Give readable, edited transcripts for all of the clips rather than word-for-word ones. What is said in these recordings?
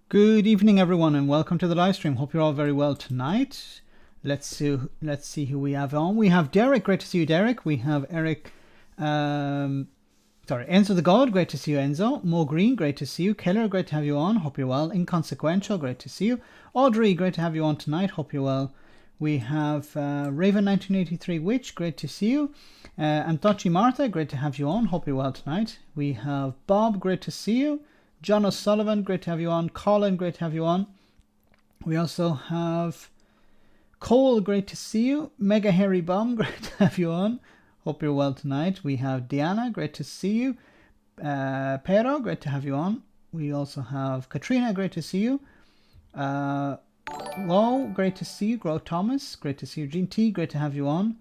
Good evening, everyone, and welcome to the live stream. Hope you're all very well tonight. Let's see who we have on. We have Derek. Great to see you, Derek. We have Eric. Enzo the God. Great to see you, Enzo. Mo Green. Great to see you. Keller. Great to have you on. Hope you're well. Inconsequential. Great to see you. Audrey. Great to have you on tonight. Hope you're well. We have Raven 1983 Witch. Great to see you. Antochi Martha. Great to have you on. Hope you're well tonight. We have Bob. Great to see you. John O'Sullivan, great to have you on. Colin, great to have you on. We also have Cole, great to see you. Mega Hairy Bum, great to have you on. Hope you're well tonight. We have Diana, great to see you. Pero, great to have you on. We also have Katrina, great to see you. Whoa, great to see you. Grow Thomas, great to see you. Gene T, great to have you on.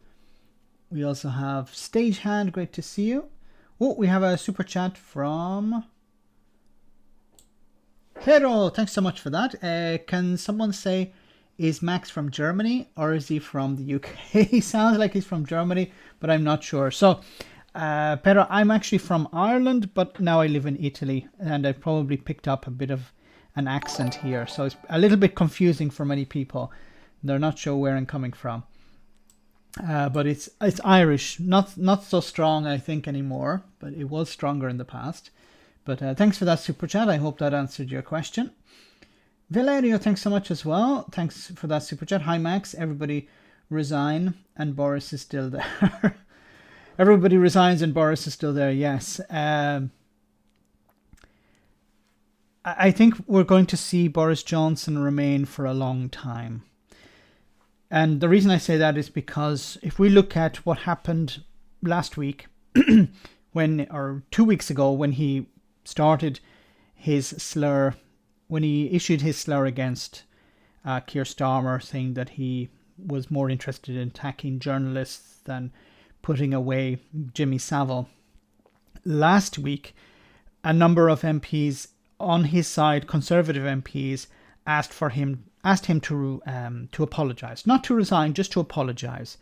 We also have Stagehand, great to see you. Oh, we have a super chat from Pero, thanks so much for that. Can someone say, is Max from Germany or is he from the UK? He sounds like he's from Germany, but I'm not sure. So, Pero, I'm actually from Ireland, but now I live in Italy, and I've probably picked up a bit of an accent here. So it's a little bit confusing for many people. They're not sure where I'm coming from. But it's Irish, not so strong, I think, anymore, but it was stronger in the past. But thanks for that super chat. I hope that answered your question. Valerio, thanks so much as well. Thanks for that super chat. Hi, Max. Everybody resign and Boris is still there. Everybody resigns and Boris is still there, yes. I think we're going to see Boris Johnson remain for a long time. And the reason I say that is because if we look at what happened last week, or 2 weeks ago, when he started his slur, when he issued his slur against Keir Starmer, saying that he was more interested in attacking journalists than putting away Jimmy Savile. Last week, a number of MPs on his side, Conservative MPs, asked him to apologise, not to resign, just to apologise.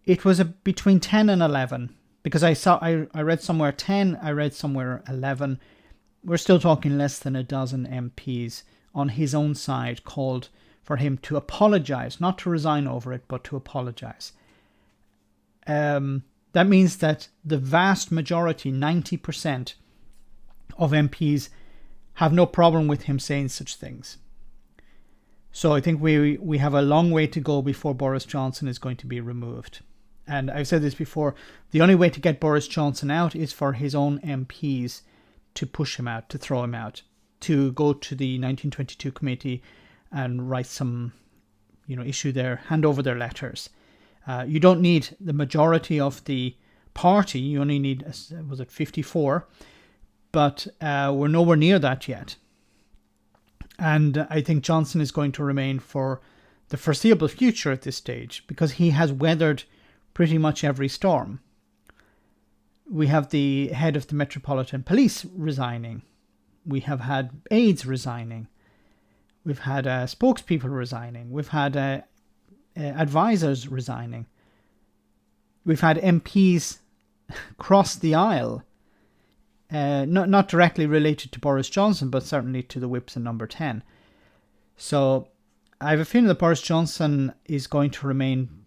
It was between 10 and 11. Because I read somewhere 10, I read somewhere 11. We're still talking less than a dozen MPs on his own side called for him to apologise, not to resign over it, but to apologise. That means that the vast majority, 90% of MPs, have no problem with him saying such things. So I think we have a long way to go before Boris Johnson is going to be removed. And I've said this before, the only way to get Boris Johnson out is for his own MPs to push him out, to throw him out, to go to the 1922 committee and write some, issue hand over their letters. You don't need the majority of the party. You only need, 54? But we're nowhere near that yet. And I think Johnson is going to remain for the foreseeable future at this stage because he has weathered pretty much every storm. We have the head of the Metropolitan Police resigning. We have had aides resigning. We've had spokespeople resigning. We've had advisors resigning. We've had MPs cross the aisle. Not directly related to Boris Johnson, but certainly to the whips and number 10. So I have a feeling that Boris Johnson is going to remain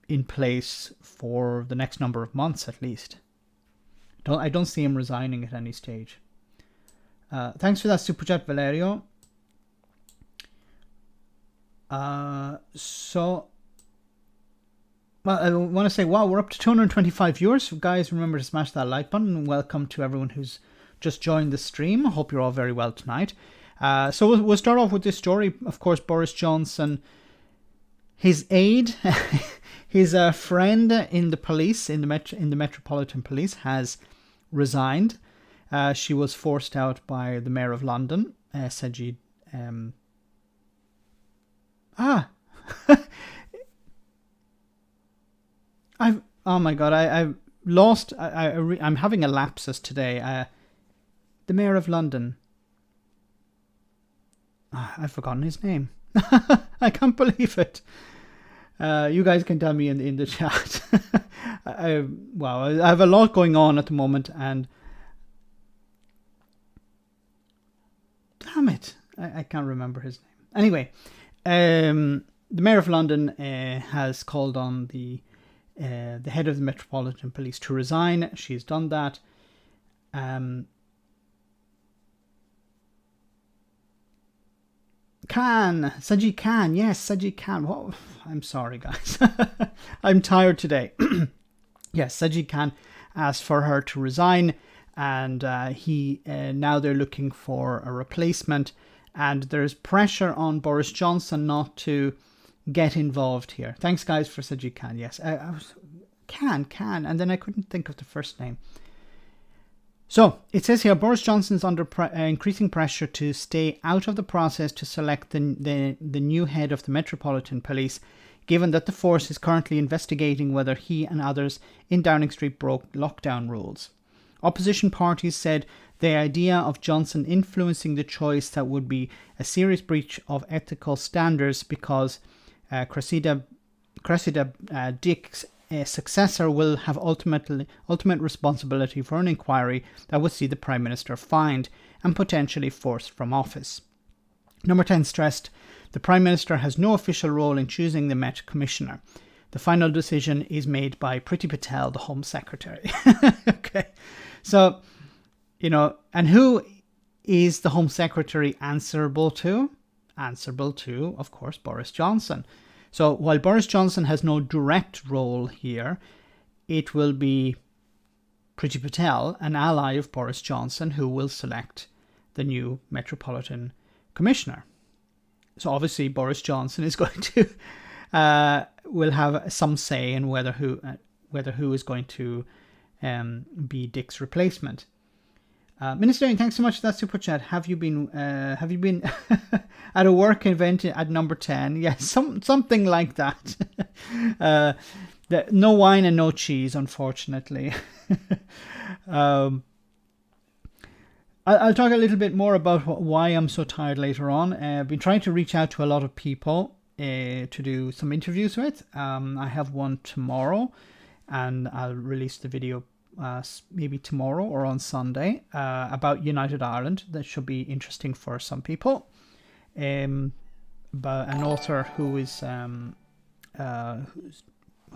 in place for the next number of months at least. I don't see him resigning at any stage. Thanks for that super chat, Valerio. I want to say, wow, we're up to 225 viewers. Guys, remember to smash that like button. Welcome to everyone who's just joined the stream. I hope you're all very well tonight. So we'll start off with this story. Of course, Boris Johnson, his aide, his friend in the police, in the Metropolitan Police, has resigned. She was forced out by the Mayor of London. Said she... oh my God, I've lost... I'm having a lapsus today. The Mayor of London. I've forgotten his name. I can't believe it. You guys can tell me in the chat. I have a lot going on at the moment, and damn it, I can't remember his name. Anyway, the Mayor of London has called on the head of the Metropolitan Police to resign. She's done that. Sajid Khan, yes, Sajid Khan. What? I'm sorry, guys. I'm tired today. Yes, Sajid Khan asked for her to resign, and now they're looking for a replacement, and there's pressure on Boris Johnson not to get involved here. Thanks, guys, for Sajid Khan. Yes, I was Khan, and then I couldn't think of the first name. So it says here, Boris Johnson's under increasing pressure to stay out of the process to select the new head of the Metropolitan Police, given that the force is currently investigating whether he and others in Downing Street broke lockdown rules. Opposition parties said the idea of Johnson influencing the choice that would be a serious breach of ethical standards because Cressida Dick's successor will have ultimate responsibility for an inquiry that would see the Prime Minister fined and potentially forced from office. Number 10 stressed, the Prime Minister has no official role in choosing the Met Commissioner. The final decision is made by Priti Patel, the Home Secretary. Okay, so, and who is the Home Secretary answerable to? Answerable to, of course, Boris Johnson. So while Boris Johnson has no direct role here, it will be Priti Patel, an ally of Boris Johnson, who will select the new Metropolitan Commissioner. So obviously Boris Johnson is going to will have some say in whether who is going to be Dick's replacement. Minister, thanks so much for that super chat. Have you been at a work event at number 10? Yes, something like that. No wine and no cheese, unfortunately. I'll talk a little bit more about why I'm so tired later on. I've been trying to reach out to a lot of people to do some interviews with. I have one tomorrow, and I'll release the video maybe tomorrow or on Sunday about United Ireland. That should be interesting for some people. But an author who is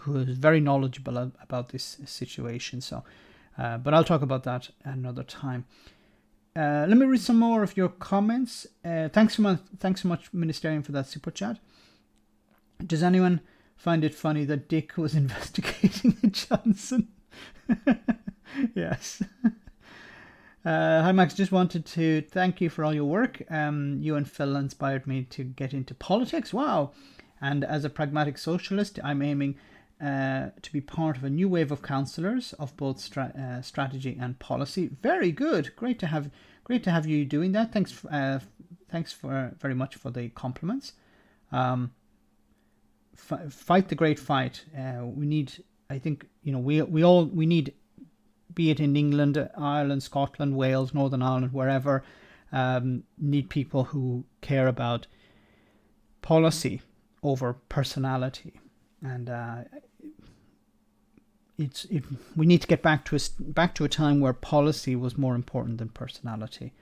very knowledgeable about this situation. So, but I'll talk about that another time. Let me read some more of your comments. Thanks so much, Ministerian, for that super chat. Does anyone find it funny that Dick was investigating Johnson? Yes. Hi Max, just wanted to thank you for all your work. You and Phil inspired me to get into politics. Wow. And as a pragmatic socialist, I'm aiming to be part of a new wave of councillors of both strategy and policy. Very good. Great to have you doing that. Thanks very much for the compliments. Fight the great fight. We need, I think, we need, be it in England, Ireland, Scotland, Wales, Northern Ireland, wherever, need people who care about policy over personality. And we need to get back to a time where policy was more important than personality.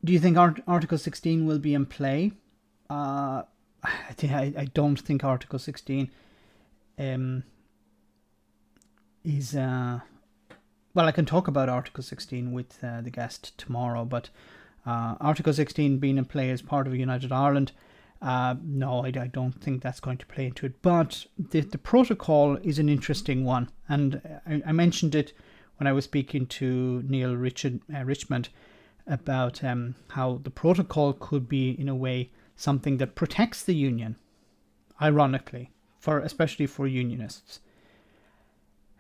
Do you think Article 16 will be in play? I don't think Article 16 is... well, I can talk about Article 16 with the guest tomorrow, but Article 16 being in play as part of United Ireland, no, I don't think that's going to play into it. But the protocol is an interesting one, and I mentioned it when I was speaking to Neil Richmond about how the protocol could be, in a way, something that protects the union, ironically, especially for unionists.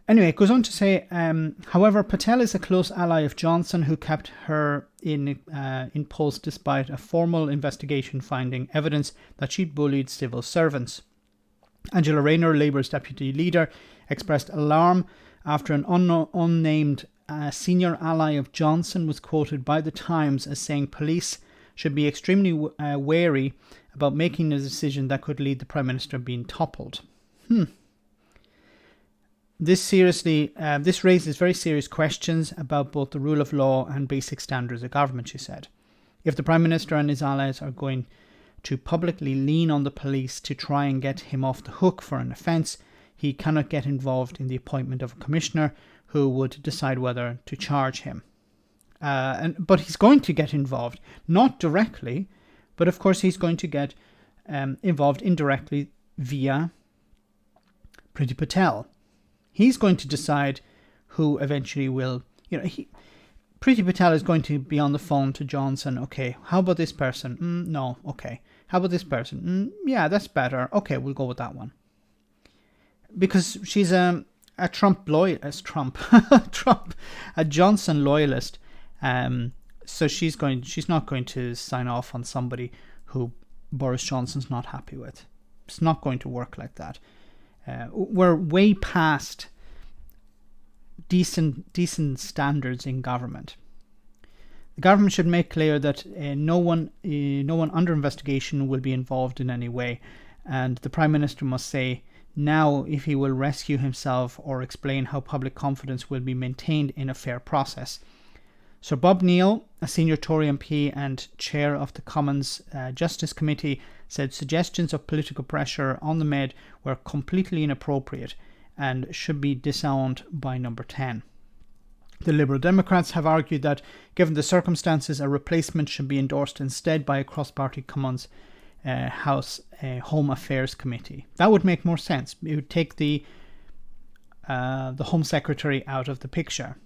Anyway, it goes on to say, however, Patel is a close ally of Johnson, who kept her in post despite a formal investigation finding evidence that she'd bullied civil servants. Angela Rayner, Labour's deputy leader, expressed alarm after an unnamed senior ally of Johnson was quoted by The Times as saying police should be extremely wary about making a decision that could lead the Prime Minister being toppled. this raises very serious questions about both the rule of law and basic standards of government, she said. If the Prime Minister and his allies are going to publicly lean on the police to try and get him off the hook for an offence, he cannot get involved in the appointment of a commissioner who would decide whether to charge him. But he's going to get involved, not directly, but of course he's going to get involved indirectly via Priti Patel. He's going to decide who eventually will, Priti Patel is going to be on the phone to Johnson. Okay, how about this person? No, okay. How about this person? Yeah, that's better. Okay, we'll go with that one. Because she's a Trump loyalist, a Johnson loyalist. So she's not going to sign off on somebody who Boris Johnson's not happy with. It's not going to work like that. We're way past decent standards in government. The government should make clear that no one under investigation will be involved in any way, and the Prime Minister must say now if he will rescue himself or explain how public confidence will be maintained in a fair process. Sir Bob Neill, a senior Tory MP and chair of the Commons Justice Committee, said suggestions of political pressure on the Med were completely inappropriate and should be disowned by Number 10. The Liberal Democrats have argued that, given the circumstances, a replacement should be endorsed instead by a cross-party Commons House Home Affairs Committee. That would make more sense. It would take the Home Secretary out of the picture,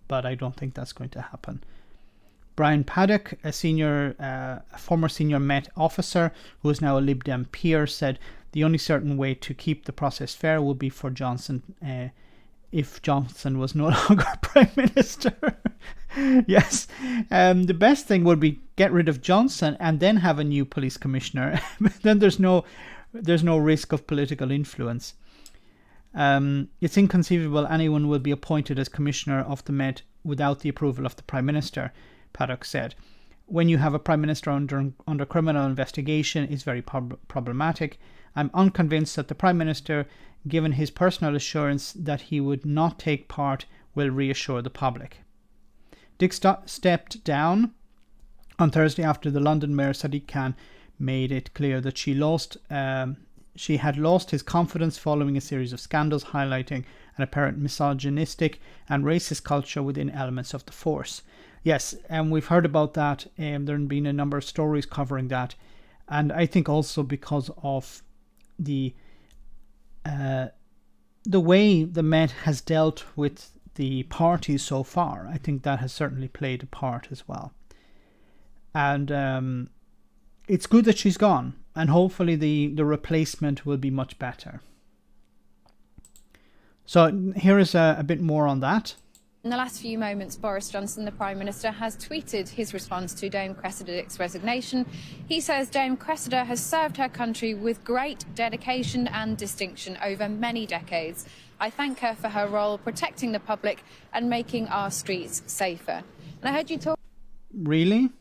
but I don't think that's going to happen. Brian Paddock, a former senior Met officer who is now a Lib Dem peer, said the only certain way to keep the process fair would be for Johnson if Johnson was no longer Prime Minister. Yes, the best thing would be get rid of Johnson and then have a new police commissioner. Then there's no risk of political influence. It's inconceivable anyone will be appointed as commissioner of the Met without the approval of the Prime Minister, Paddock said. When you have a Prime Minister under criminal investigation, it's very problematic. I'm unconvinced that the Prime Minister, given his personal assurance that he would not take part, will reassure the public. Dick stepped down on Thursday after the London Mayor Sadiq Khan made it clear that she had lost his confidence following a series of scandals highlighting an apparent misogynistic and racist culture within elements of the force. Yes, and we've heard about that. There have been a number of stories covering that, and I think also because of the way the Met has dealt with the parties so far. I think that has certainly played a part as well. And it's good that she's gone, and hopefully the replacement will be much better. So here is a bit more on that. In the last few moments, Boris Johnson, the Prime Minister, has tweeted his response to Dame Cressida Dick's resignation. He says Dame Cressida has served her country with great dedication and distinction over many decades. I thank her for her role protecting the public and making our streets safer. And I heard you Really?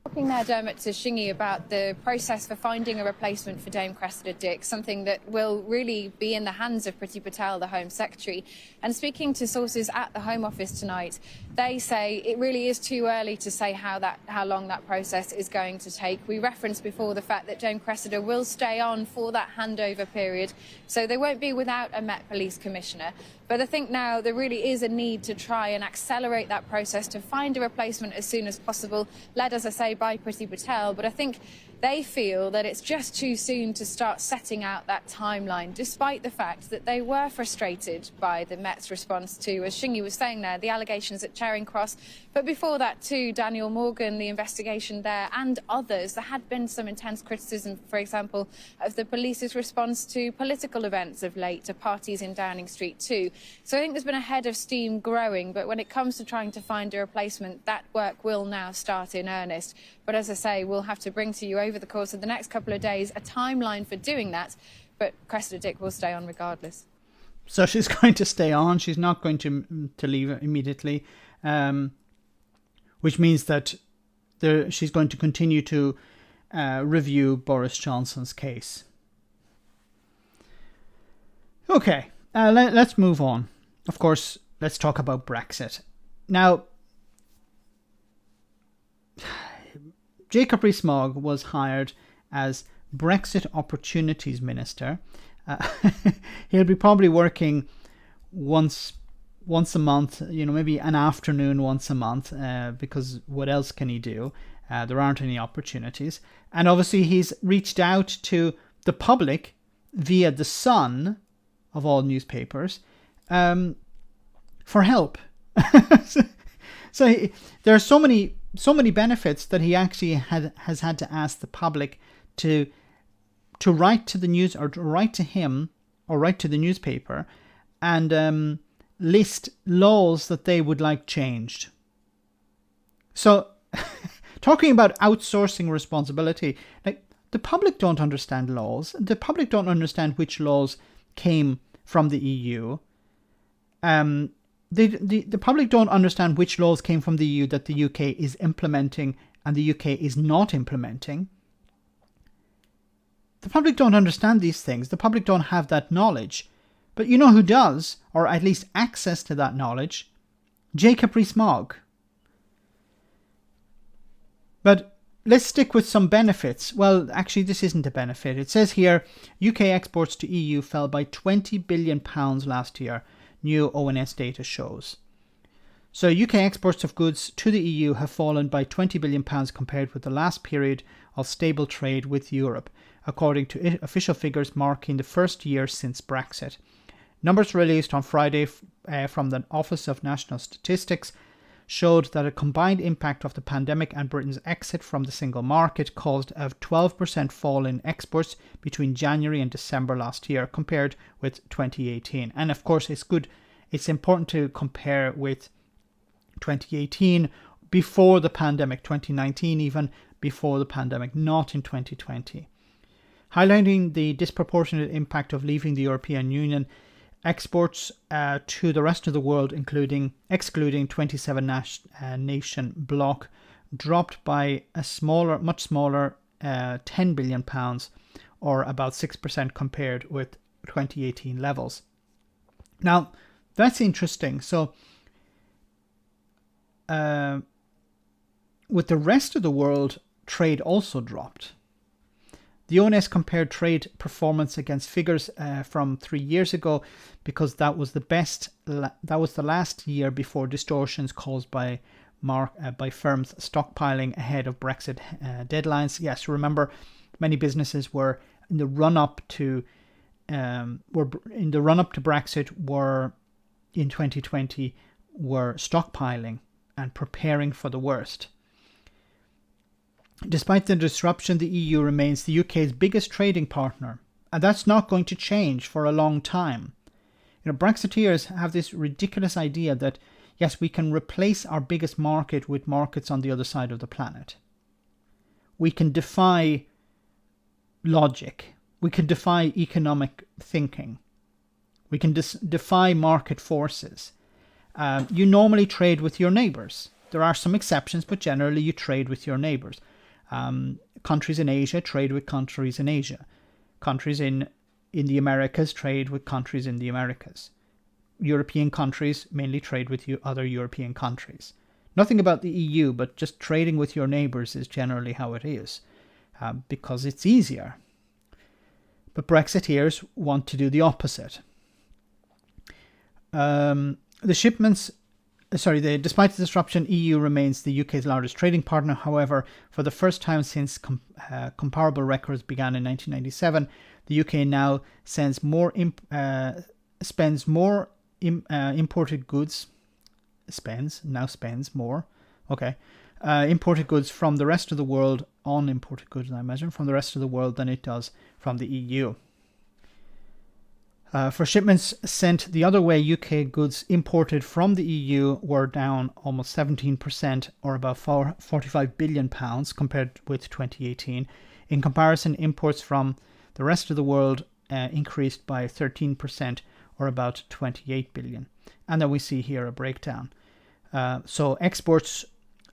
talking there, Dermot, to Shingy about the process for finding a replacement for Dame Cressida Dick, something that will really be in the hands of Priti Patel, the Home Secretary. And speaking to sources at the Home Office tonight, they say it really is too early to say how long that process is going to take. We referenced before the fact that Dame Cressida will stay on for that handover period, so they won't be without a Met Police Commissioner. But I think now there really is a need to try and accelerate that process to find a replacement as soon as possible, led, as I say, by Priti Patel. But I think they feel that it's just too soon to start setting out that timeline, despite the fact that they were frustrated by the Met's response to, as Shingy was saying there, the allegations at Charing Cross. But before that too, Daniel Morgan, the investigation there, and others. There had been some intense criticism, for example, of the police's response to political events of late, to parties in Downing Street too. So I think there's been a head of steam growing, but when it comes to trying to find a replacement, that work will now start in earnest. But as I say, we'll have to bring to you over the course of the next couple of days a timeline for doing that, but Cressida Dick will stay on regardless. So she's going to stay on. She's not going to leave immediately, which means that she's going to continue to review Boris Johnson's case. Okay, let's move on. Of course, let's talk about Brexit. Now, Jacob Rees-Mogg was hired as Brexit Opportunities Minister. He'll be probably working once a month, maybe an afternoon once a month, because what else can he do? There aren't any opportunities. And obviously he's reached out to the public via the Sun, of all newspapers, for help. So there are so many benefits that he actually has had to ask the public to write to the news, or to write to him, or write to the newspaper, and list laws that they would like changed. So, talking about outsourcing responsibility, like, the public don't understand laws. The public don't understand which laws came from the EU. The public don't understand which laws came from the EU that the UK is implementing and the UK is not implementing. The public don't understand these things. The public don't have that knowledge. But you know who does, or at least access to that knowledge? Jacob Rees-Mogg. But let's stick with some benefits. Well, actually, this isn't a benefit. It says here, UK exports to EU fell by £20 billion last year, new ONS data shows. So UK exports of goods to the EU have fallen by £20 billion compared with the last period of stable trade with Europe, according to official figures marking the first year since Brexit. Numbers released on Friday from the Office of National Statistics showed that a combined impact of the pandemic and Britain's exit from the single market caused a 12% fall in exports between January and December last year compared with 2018. And of course, it's important to compare with 2018, before the pandemic, 2019 even, before the pandemic, not in 2020. Highlighting the disproportionate impact of leaving the European Union, exports to the rest of the world, excluding 27 nation bloc, dropped by a much smaller £10 billion, or about 6% compared with 2018 levels. Now, that's interesting. So, with the rest of the world, trade also dropped. The ONS compared trade performance against figures from 3 years ago, because that was the last year before distortions caused by firms stockpiling ahead of Brexit deadlines. Yes, remember, many businesses were in the run up to Brexit were in 2020 were stockpiling and preparing for the worst. Despite the disruption, the EU remains the UK's biggest trading partner, and that's not going to change for a long time. Brexiteers have this ridiculous idea that, yes, we can replace our biggest market with markets on the other side of the planet. We can defy logic. We can defy economic thinking. We can defy market forces. You normally trade with your neighbours. There are some exceptions, but generally you trade with your neighbours. Countries in Asia trade with countries in Asia. Countries in the Americas trade with countries in the Americas. European countries mainly trade with other European countries. Nothing about the EU, but just trading with your neighbours is generally how it is, because it's easier. But Brexiteers want to do the opposite. Despite the disruption, EU remains the UK's largest trading partner. However, for the first time since comparable records began in 1997, the UK now spends more imported goods. Imported goods from the rest of the world on imported goods, I imagine, from the rest of the world than it does from the EU. For shipments sent the other way, UK goods imported from the EU were down almost 17%, or about £45 billion compared with 2018. In comparison, imports from the rest of the world increased by 13%, or about 28 billion. And then we see here a breakdown. So exports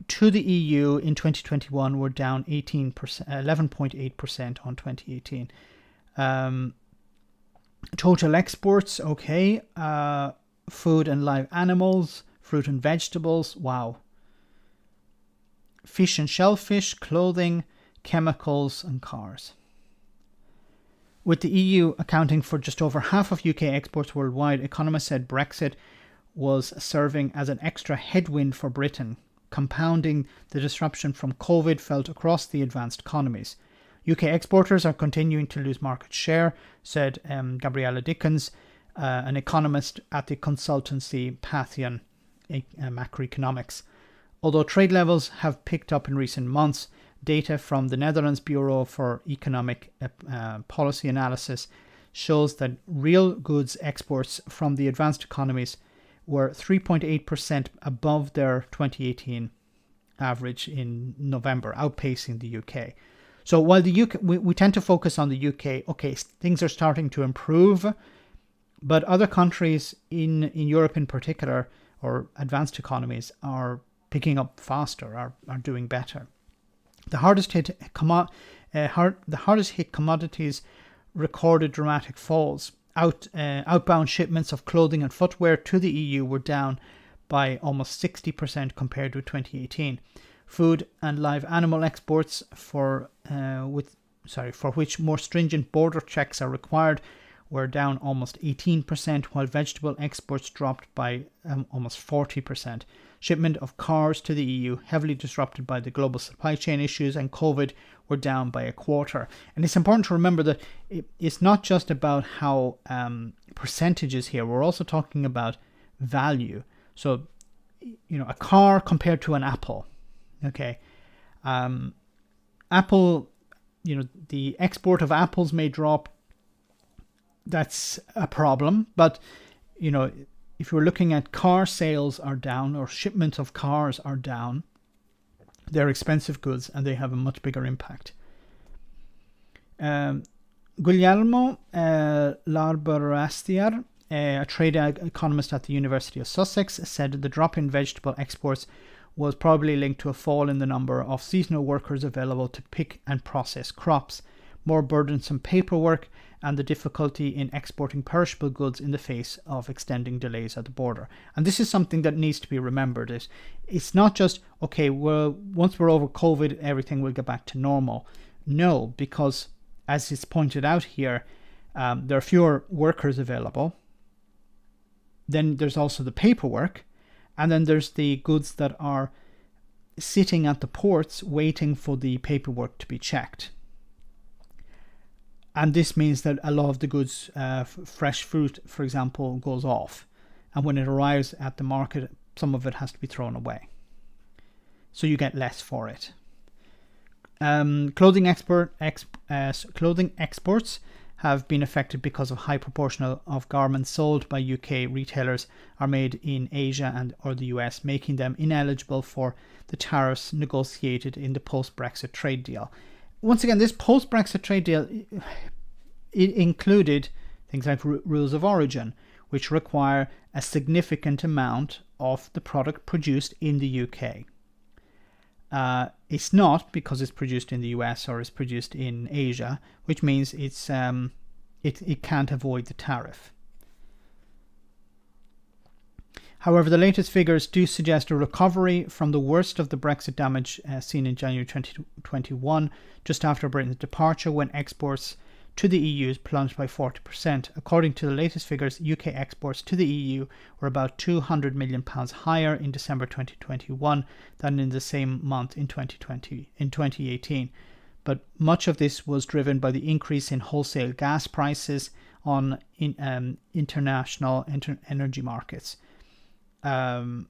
to the EU in 2021 were down 11.8% on 2018. Total exports, okay. Food and live animals, fruit and vegetables, wow. Fish and shellfish, clothing, chemicals and cars. With the EU accounting for just over half of UK exports worldwide, economists said Brexit was serving as an extra headwind for Britain, compounding the disruption from COVID felt across the advanced economies. UK exporters are continuing to lose market share, said Gabriella Dickens, an economist at the consultancy Pantheon Macroeconomics. Although trade levels have picked up in recent months, data from the Netherlands Bureau for Economic Policy Analysis shows that real goods exports from the advanced economies were 3.8% above their 2018 average in November, outpacing the UK. So while the UK, we tend to focus on the UK, okay, things are starting to improve, but other countries in Europe in particular, or advanced economies, are picking up faster, are doing better. The hardest hit commodities recorded dramatic falls. Outbound shipments of clothing and footwear to the EU were down by almost 60% compared with 2018. Food and live animal exports for which more stringent border checks are required were down almost 18%, while vegetable exports dropped by almost 40%. Shipment of cars to the EU, heavily disrupted by the global supply chain issues and COVID, were down by a quarter. And it's important to remember that it's not just about how percentages here. We're also talking about value. So, a car compared to an apple. Okay. Apple, the export of apples may drop. That's a problem. But, if you're looking at car sales are down or shipments of cars are down, they're expensive goods and they have a much bigger impact. Guglielmo Larberastier, a trade economist at the University of Sussex, said the drop in vegetable exports was probably linked to a fall in the number of seasonal workers available to pick and process crops, more burdensome paperwork, and the difficulty in exporting perishable goods in the face of extending delays at the border. And this is something that needs to be remembered. It's not just, okay, well, once we're over COVID, everything will get back to normal. No, because as it's pointed out here, there are fewer workers available. Then there's also the paperwork. And then there's the goods that are sitting at the ports waiting for the paperwork to be checked. And this means that a lot of the goods, fresh fruit, for example, goes off. And when it arrives at the market, some of it has to be thrown away. So you get less for it. Clothing exports have been affected because of high proportion of garments sold by UK retailers are made in Asia or the US, making them ineligible for the tariffs negotiated in the post-Brexit trade deal. Once again, this post-Brexit trade deal, it included things like rules of origin, which require a significant amount of the product produced in the UK. It's not because it's produced in the US or it's produced in Asia, which means it can't avoid the tariff. However, the latest figures do suggest a recovery from the worst of the Brexit damage seen in January 2021, just after Britain's departure, when exports to the EU plunged by 40%. According to the latest figures, UK exports to the EU were about £200 million higher in December 2021 than in the same month in 2018. But much of this was driven by the increase in wholesale gas prices on international energy markets. So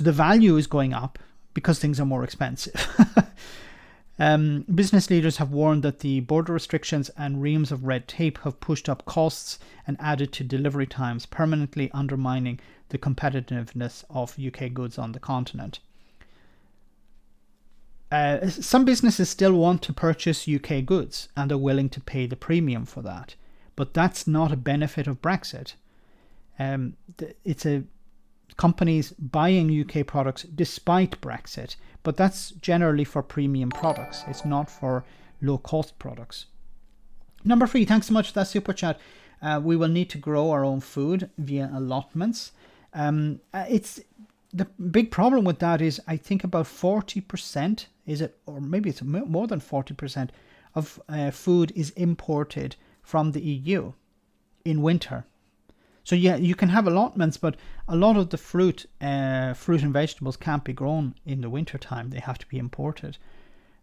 the value is going up because things are more expensive. Business leaders have warned that the border restrictions and reams of red tape have pushed up costs and added to delivery times, permanently undermining the competitiveness of UK goods on the continent. Some businesses still want to purchase UK goods and are willing to pay the premium for that, but that's not a benefit of Brexit. It's companies buying UK products despite Brexit, but that's generally for premium products. It's not for low-cost products. Number 3, thanks so much for that super chat. We will need to grow our own food via allotments. It's the big problem with that is I think about 40%, is it, or maybe it's more than 40% of food is imported from the EU in winter. So yeah, you can have allotments, but a lot of the fruit and vegetables can't be grown in the winter time. They have to be imported.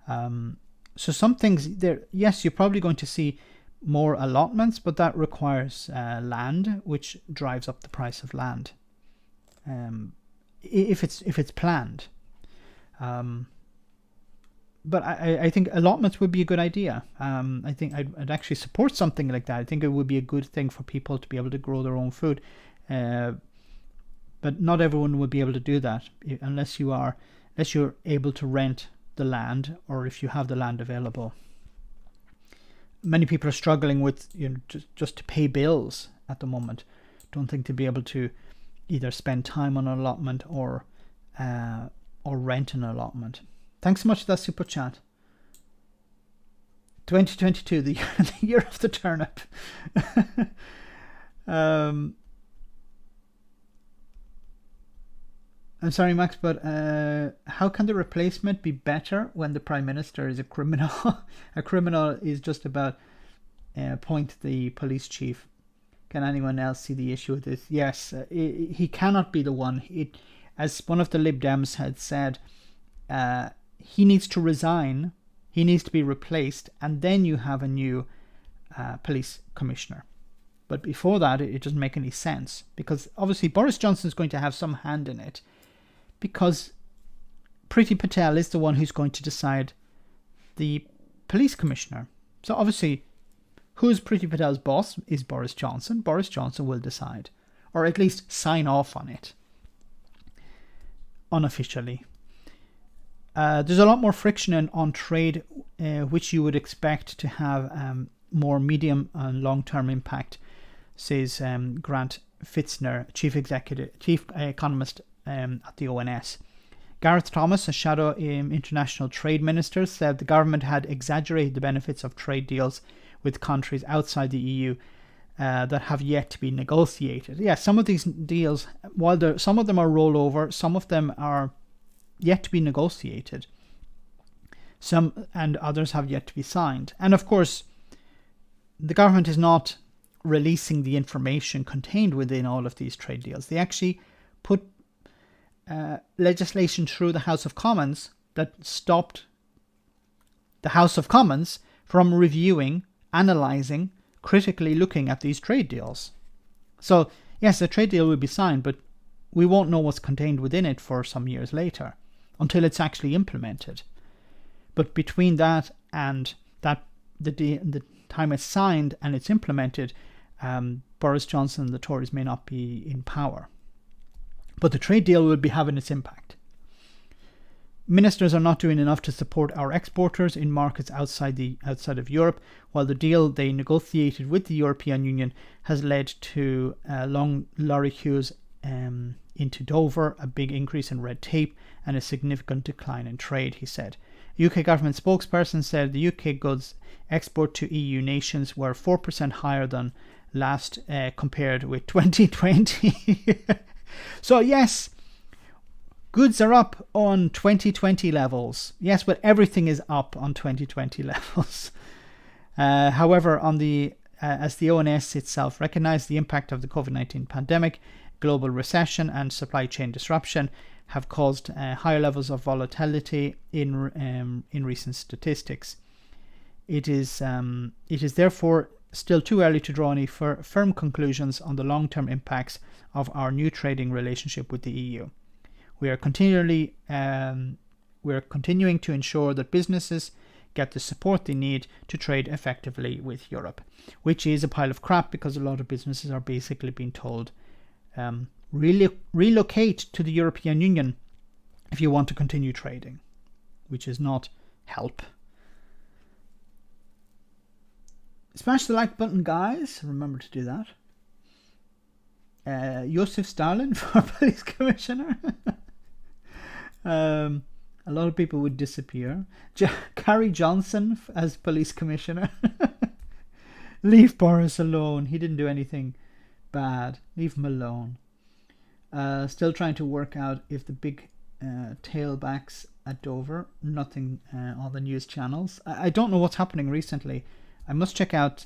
So some things there, yes, you're probably going to see more allotments, but that requires land, which drives up the price of land. If it's planned. But I think allotments would be a good idea. I think I'd actually support something like that. I think it would be a good thing for people to be able to grow their own food. But not everyone would be able to do that unless you're able to rent the land, or if you have the land available. Many people are struggling with just to pay bills at the moment. Don't think to be able to either spend time on an allotment or rent an allotment. Thanks so much for that super chat. 2022, the year of the turnip. I'm sorry, Max, but how can the replacement be better when the Prime Minister is a criminal? A criminal is just about point the police chief. Can anyone else see the issue with this? Yes, he cannot be the one. As one of the Lib Dems had said, he needs to resign, he needs to be replaced, and then you have a new police commissioner. But before that, it doesn't make any sense, because obviously Boris Johnson is going to have some hand in it, because Priti Patel is the one who's going to decide the police commissioner. So obviously, who's Priti Patel's boss is Boris Johnson. Boris Johnson will decide, or at least sign off on it unofficially. There's a lot more friction on trade, which you would expect to have more medium and long-term impact, says Grant Fitzner, chief economist at the ONS. Gareth Thomas, a shadow international trade minister, said the government had exaggerated the benefits of trade deals with countries outside the EU that have yet to be negotiated. Yeah, some of these deals, while some of them are rollover, some of them are yet to be negotiated. Some and others have yet to be signed. And of course, the government is not releasing the information contained within all of these trade deals. They actually put legislation through the House of Commons that stopped the House of Commons from reviewing, analysing, critically looking at these trade deals. So yes, the trade deal will be signed, but we won't know what's contained within it for some years later, until it's actually implemented. But between that and the time it's signed and it's implemented, Boris Johnson and the Tories may not be in power. But the trade deal will be having its impact. Ministers are not doing enough to support our exporters in markets outside of Europe, while the deal they negotiated with the European Union has led to long lorry queues into Dover, a big increase in red tape, and a significant decline in trade, he said. A UK government spokesperson said the UK goods export to EU nations were 4% higher than last compared with 2020. So yes, goods are up on 2020 levels. Yes, but everything is up on 2020 levels. However, as the ONS itself recognized, the impact of the COVID-19 pandemic, global recession and supply chain disruption have caused higher levels of volatility in recent statistics. It is therefore still too early to draw any firm conclusions on the long-term impacts of our new trading relationship with the EU. We are continuing to ensure that businesses get the support they need to trade effectively with Europe, which is a pile of crap, because a lot of businesses are basically being told relocate to the European Union if you want to continue trading, which is not help. Smash the like button, guys. Remember to do that. Joseph Stalin for police commissioner. A lot of people would disappear. Carrie Johnson as police commissioner. Leave Boris alone. He didn't do anything bad. Leave him alone. Still trying to work out if the big tailbacks at Dover. Nothing on the news channels. I don't know what's happening recently. I must check out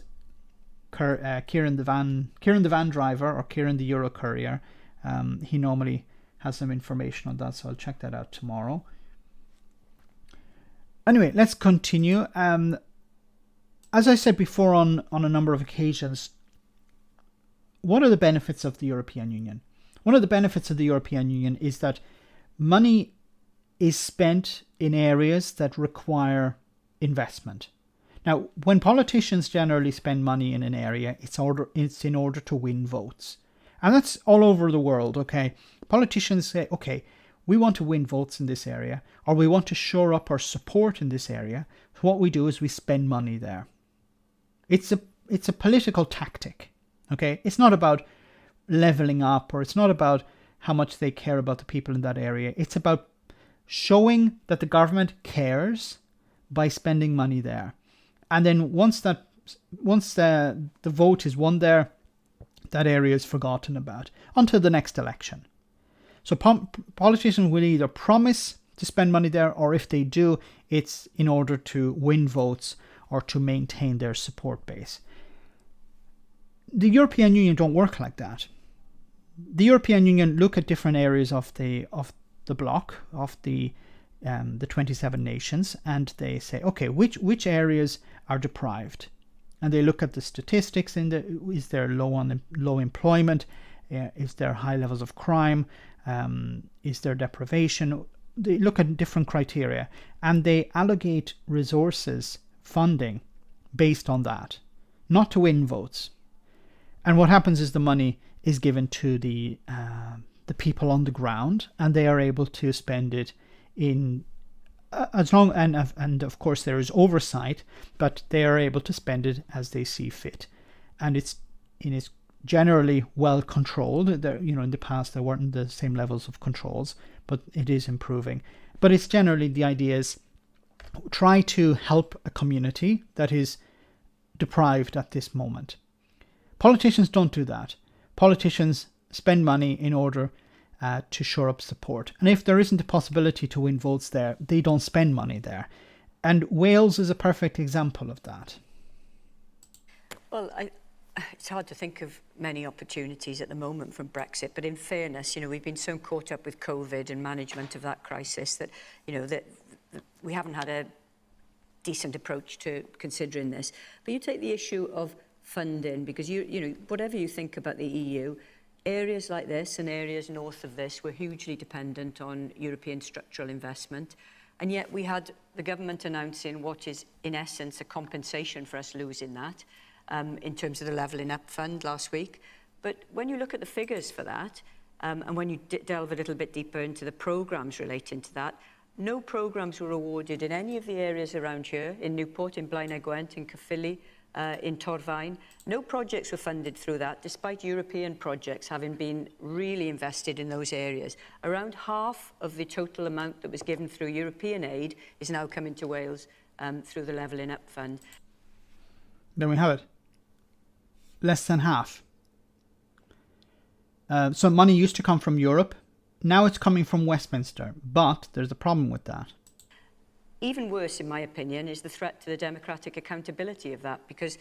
Kieran the van driver, or Kieran the Euro courier. He normally has some information on that, so I'll check that out tomorrow. Anyway, let's continue. As I said before on a number of occasions, what are the benefits of the European Union? One of the benefits of the European Union is that money is spent in areas that require investment. Now, when politicians generally spend money in an area, it's in order to win votes. And that's all over the world, okay? Politicians say, okay, we want to win votes in this area, or we want to shore up our support in this area. So what we do is we spend money there. It's a political tactic, okay? It's not about leveling up, or it's not about how much they care about the people in that area. It's about showing that the government cares by spending money there. And then once the vote is won there, that area is forgotten about until the next election. So politicians will either promise to spend money there, or if they do, it's in order to win votes or to maintain their support base. The European Union don't work like that. The European Union look at different areas of the bloc, of the 27 nations, and they say, okay, which areas are deprived? And they look at the statistics. Is there low employment? Is there high levels of crime? Is there deprivation? They look at different criteria, and they allocate resources, funding, based on that, not to win votes. And what happens is the money is given to the people on the ground, and they are able to spend it in as long, and of course there is oversight, but they are able to spend it as they see fit, and it's generally well controlled. In the past there weren't the same levels of controls, but it is improving. But it's generally, the idea is try to help a community that is deprived at this moment. Politicians don't do that. Politicians spend money in order to shore up support. And if there isn't a possibility to win votes there, they don't spend money there. And Wales is a perfect example of that. Well, it's hard to think of many opportunities at the moment from Brexit, but in fairness, we've been so caught up with COVID and management of that crisis that, that we haven't had a decent approach to considering this. But you take the issue of funding, because whatever you think about the EU, areas like this and areas north of this were hugely dependent on European structural investment. And yet we had the government announcing what is, in essence, a compensation for us losing that in terms of the Levelling Up Fund last week. But when you look at the figures for that, and when you delve a little bit deeper into the programmes relating to that, no programmes were awarded in any of the areas around here, in Newport, in Blaenau Gwent, in Caerphilly, in Torfaen. No projects were funded through that, despite European projects having been really invested in those areas. Around half of the total amount that was given through European aid is now coming to Wales through the Levelling Up Fund. There we have it. Less than half. So money used to come from Europe. Now it's coming from Westminster. But there's a problem with that. Even worse, in my opinion, is the threat to the democratic accountability of that, because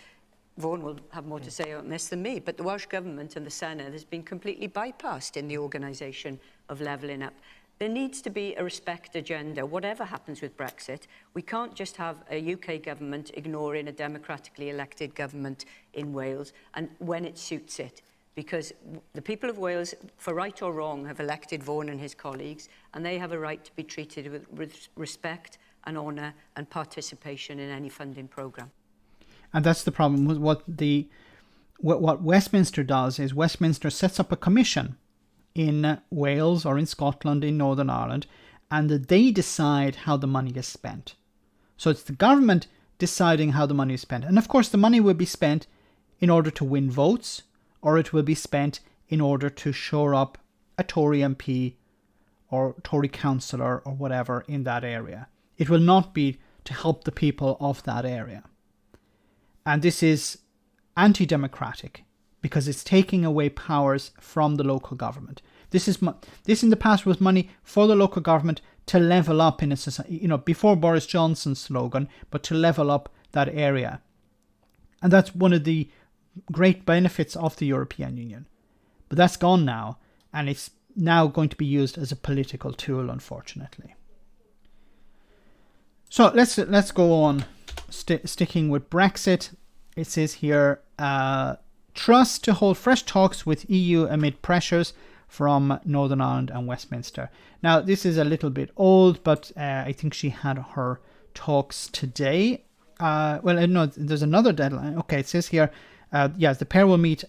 Vaughan will have more to say on this than me, but the Welsh Government and the Senedd has been completely bypassed in the organisation of Levelling Up. There needs to be a respect agenda, whatever happens with Brexit. We can't just have a UK government ignoring a democratically elected government in Wales and when it suits it. Because the people of Wales, for right or wrong, have elected Vaughan and his colleagues, and they have a right to be treated with respect and honour and participation in any funding programme. And that's the problem. What Westminster does is Westminster sets up a commission in Wales or in Scotland, in Northern Ireland, and they decide how the money is spent. So it's the government deciding how the money is spent. And of course the money will be spent in order to win votes, or it will be spent in order to shore up a Tory MP or Tory councillor or whatever in that area. It will not be to help the people of that area. And this is anti-democratic because it's taking away powers from the local government. This in the past was money for the local government to level up in a society, before Boris Johnson's slogan, but to level up that area. And that's one of the great benefits of the European Union. But that's gone now, and it's now going to be used as a political tool, unfortunately. So let's go on. Sticking with Brexit, it says here, Truss to hold fresh talks with EU amid pressures from Northern Ireland and Westminster. Now, this is a little bit old, but I think she had her talks today. No, there's another deadline. Okay, it says here, yes, the pair will meet.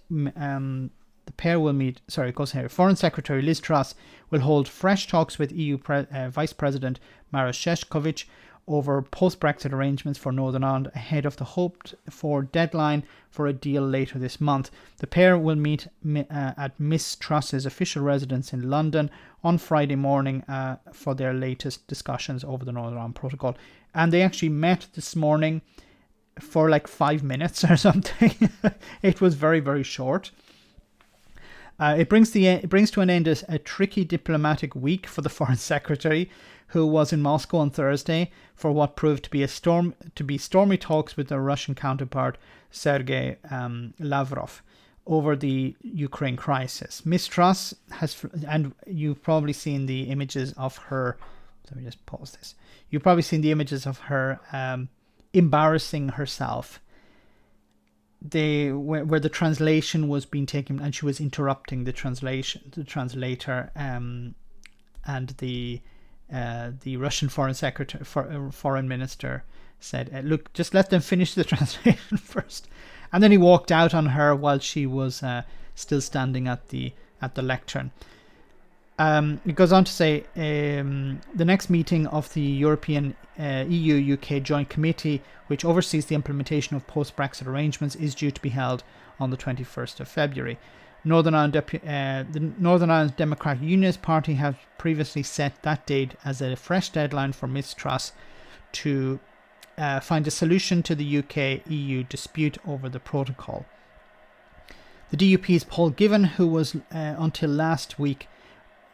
Sorry, it goes here. Foreign Secretary Liz Truss will hold fresh talks with EU Vice President Maroš Šefčovič over post-Brexit arrangements for Northern Ireland ahead of the hoped-for deadline for a deal later this month. The pair will meet at Miss Truss's official residence in London on Friday morning for their latest discussions over the Northern Ireland Protocol. And they actually met this morning for like 5 minutes or something. It was very, very short. It brings to an end a tricky diplomatic week for the Foreign Secretary, who was in Moscow on Thursday for what proved to be stormy talks with their Russian counterpart Sergei Lavrov over the Ukraine crisis. Miss Truss has, and you've probably seen the images of her. Let me just pause this. You've probably seen the images of her embarrassing herself. Where the translation was being taken and she was interrupting the translator, and the Russian foreign minister said, "Look, just let them finish the translation first." And then he walked out on her while she was still standing at the lectern. It goes on to say the next meeting of the European EU-UK Joint Committee, which oversees the implementation of post-Brexit arrangements, is due to be held on the 21st of February. The Northern Ireland Democratic Unionist Party have previously set that date as a fresh deadline for Ms Truss to find a solution to the UK-EU dispute over the protocol. The DUP's Paul Givan, who was until last week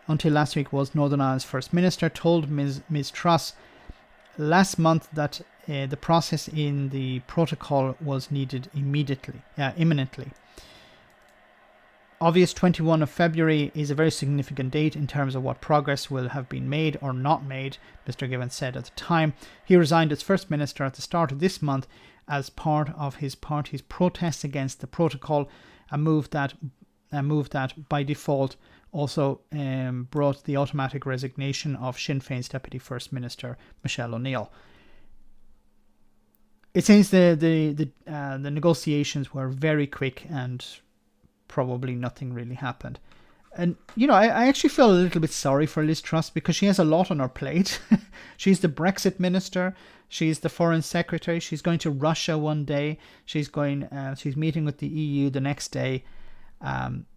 was Northern Ireland's First Minister, told Ms Truss last month that the process in the protocol was needed imminently. Obvious 21 of February is a very significant date in terms of what progress will have been made or not made, Mr Givan said at the time. He resigned as First Minister at the start of this month as part of his party's protests against the protocol, a move that by default also brought the automatic resignation of Sinn Féin's Deputy First Minister Michelle O'Neill. It seems the negotiations were very quick and probably nothing really happened. And, I actually feel a little bit sorry for Liz Truss because she has a lot on her plate. She's the Brexit minister. She's the foreign secretary. She's going to Russia one day. She's meeting with the EU the next day.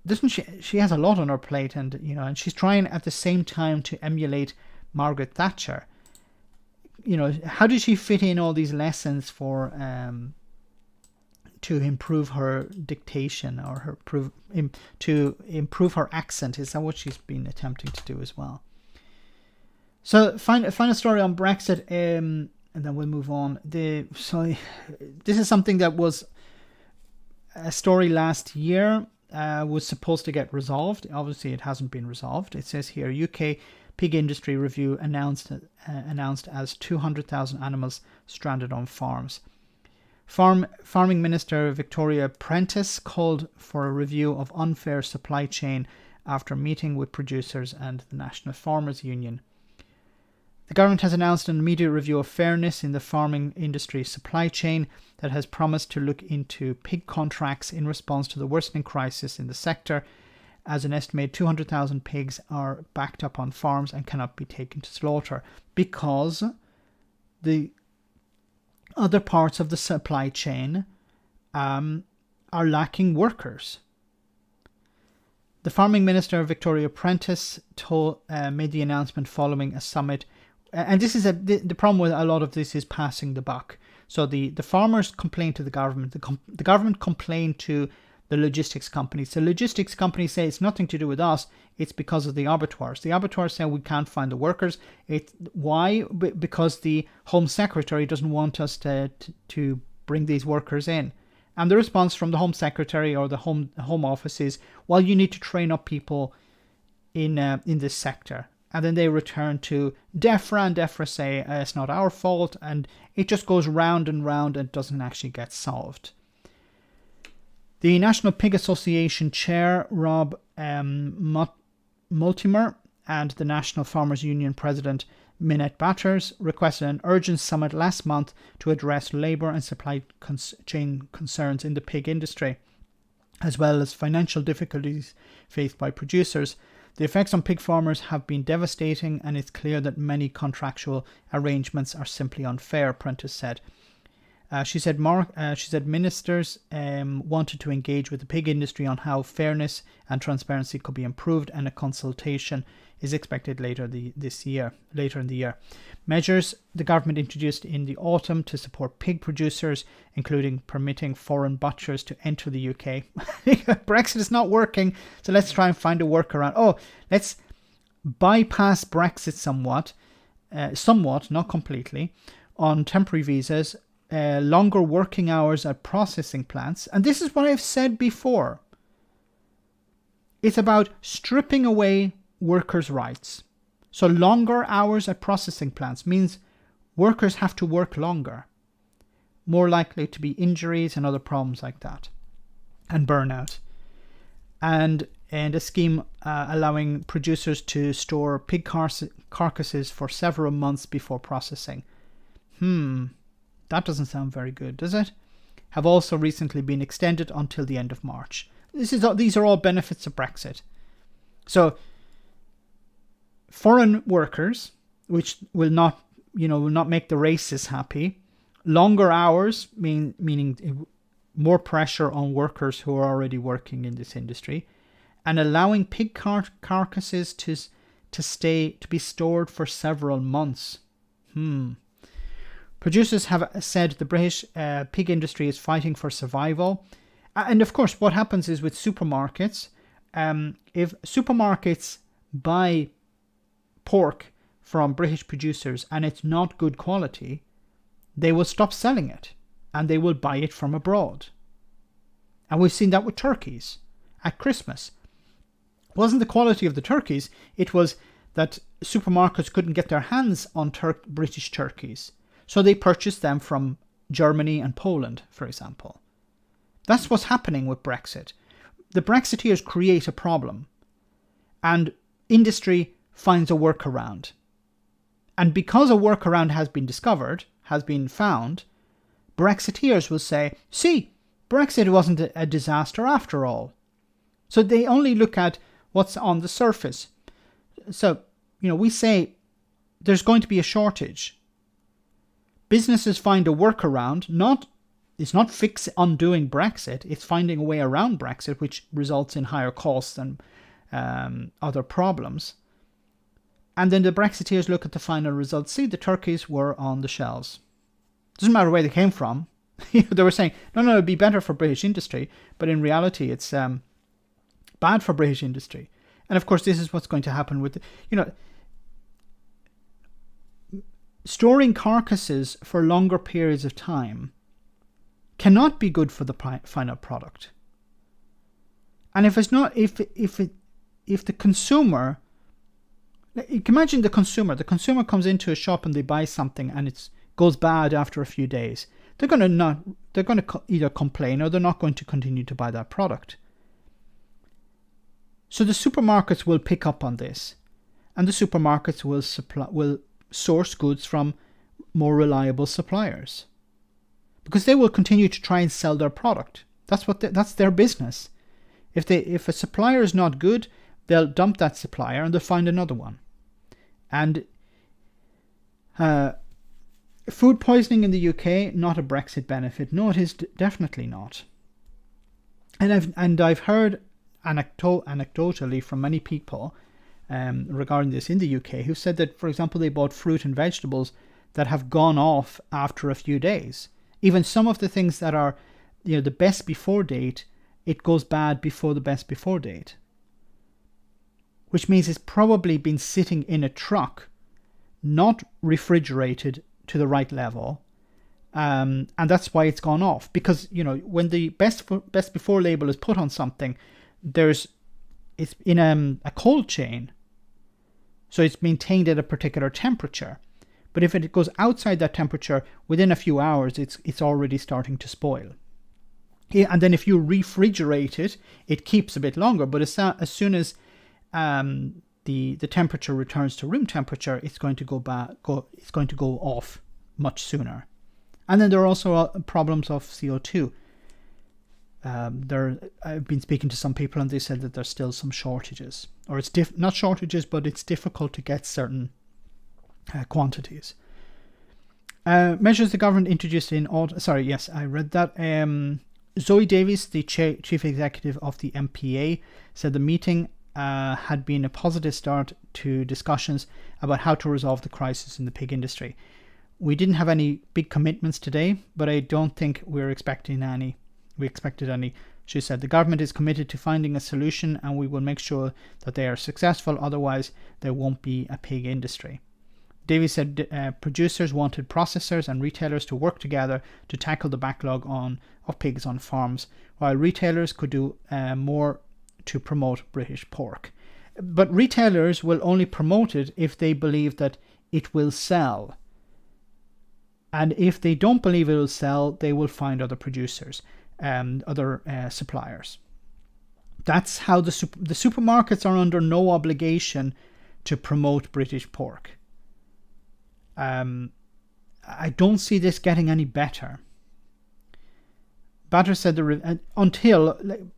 Doesn't she has a lot on her plate, and and she's trying at the same time to emulate Margaret Thatcher. How did she fit in all these lessons for to improve her dictation or to improve her accent? Is that what she's been attempting to do as well? So final story on Brexit, and then we'll move on. This is something that was a story last year. Was supposed to get resolved. Obviously, it hasn't been resolved. It says here, UK Pig Industry Review announced as 200,000 animals stranded on farms. Farming Minister Victoria Prentice called for a review of unfair supply chain after meeting with producers and the National Farmers Union. The government has announced an immediate review of fairness in the farming industry supply chain that has promised to look into pig contracts in response to the worsening crisis in the sector, as an estimated 200,000 pigs are backed up on farms and cannot be taken to slaughter because the other parts of the supply chain are lacking workers. The Farming Minister, Victoria Prentice, made the announcement following a summit. And this is the problem with a lot of this is passing the buck. So the farmers complained to the government. The government complained to the logistics companies. The logistics companies say it's nothing to do with us. It's because of the abattoirs. The abattoirs say we can't find the workers. Why? Because the Home Secretary doesn't want us to bring these workers in. And the response from the Home Secretary or the Home Office is, well, you need to train up people in this sector. And then they return to DEFRA, and DEFRA say it's not our fault, and it just goes round and round and doesn't actually get solved. The National Pig Association Chair, Rob Multimer, and the National Farmers Union President, Minette Batters, requested an urgent summit last month to address labour and supply chain concerns in the pig industry, as well as financial difficulties faced by producers. The effects on pig farmers have been devastating, and it's clear that many contractual arrangements are simply unfair, Prentice said. She said ministers wanted to engage with the pig industry on how fairness and transparency could be improved, and a consultation is expected later in the year. Measures the government introduced in the autumn to support pig producers, including permitting foreign butchers to enter the UK. Brexit is not working, so let's try and find a workaround. Let's bypass Brexit somewhat, not completely, on temporary visas, longer working hours at processing plants. And this is what I've said before. It's about stripping away workers' rights. So longer hours at processing plants means workers have to work longer. More likely to be injuries and other problems like that. And burnout. And a scheme allowing producers to store pig carcasses for several months before processing. That doesn't sound very good, does it? Have also recently been extended until the end of March. These are all benefits of Brexit. So foreign workers, which will not make the racists happy. Longer hours, meaning more pressure on workers who are already working in this industry, and allowing pig carcasses to be stored for several months. Producers have said the British pig industry is fighting for survival. And of course, what happens is with supermarkets, if supermarkets buy pork from British producers and it's not good quality, they will stop selling it and they will buy it from abroad. And we've seen that with turkeys at Christmas. It wasn't the quality of the turkeys, it was that supermarkets couldn't get their hands on British turkeys. So they purchased them from Germany and Poland, for example. That's what's happening with Brexit. The Brexiteers create a problem and industry finds a workaround. And because a workaround has been found, Brexiteers will say, see, Brexit wasn't a disaster after all. So they only look at what's on the surface. So, we say there's going to be a shortage. Businesses find a workaround, it's not undoing Brexit, it's finding a way around Brexit, which results in higher costs and other problems. And then the Brexiteers look at the final results. See, the turkeys were on the shelves. Doesn't matter where they came from. They were saying, no, it'd be better for British industry. But in reality, it's bad for British industry. And of course, this is what's going to happen with, storing carcasses for longer periods of time cannot be good for the final product. And if it's not, if the consumer, imagine the consumer comes into a shop and they buy something and it goes bad after a few days, they're going to either complain or they're not going to continue to buy that product. So the supermarkets will pick up on this, and the supermarkets will source goods from more reliable suppliers, because they will continue to try and sell their product. That's their business. If a supplier is not good, they'll dump that supplier and they'll find another one. And food poisoning in the UK, not a Brexit benefit. No, it is definitely not. And I've heard anecdotally from many people regarding this in the UK who said that, for example, they bought fruit and vegetables that have gone off after a few days. Even some of the things that are, the best before date, it goes bad before the best before date. Which means it's probably been sitting in a truck, not refrigerated to the right level. And that's why it's gone off. Because, when the best before label is put on something, it's in a cold chain. So it's maintained at a particular temperature. But if it goes outside that temperature, within a few hours, it's already starting to spoil. And then if you refrigerate it, it keeps a bit longer. But as soon as the temperature returns to room temperature, it's going to go off much sooner. And then there are also problems of CO2. I've been speaking to some people and they said that there's still some shortages, or it's not shortages, but it's difficult to get certain quantities. Measures the government introduced in sorry, yes, I read that. Zoe Davies, the chief executive of the MPA, said the meeting had been a positive start to discussions about how to resolve the crisis in the pig industry. We didn't have any big commitments today, but I don't think we expected any. She said the government is committed to finding a solution and we will make sure that they are successful, otherwise there won't be a pig industry. Davies said producers wanted processors and retailers to work together to tackle the backlog of pigs on farms, while retailers could do more to promote British pork. But retailers will only promote it if they believe that it will sell. And if they don't believe it will sell, they will find other producers and other suppliers. That's how the supermarkets are under no obligation to promote British pork. I don't see this getting any better. Batter said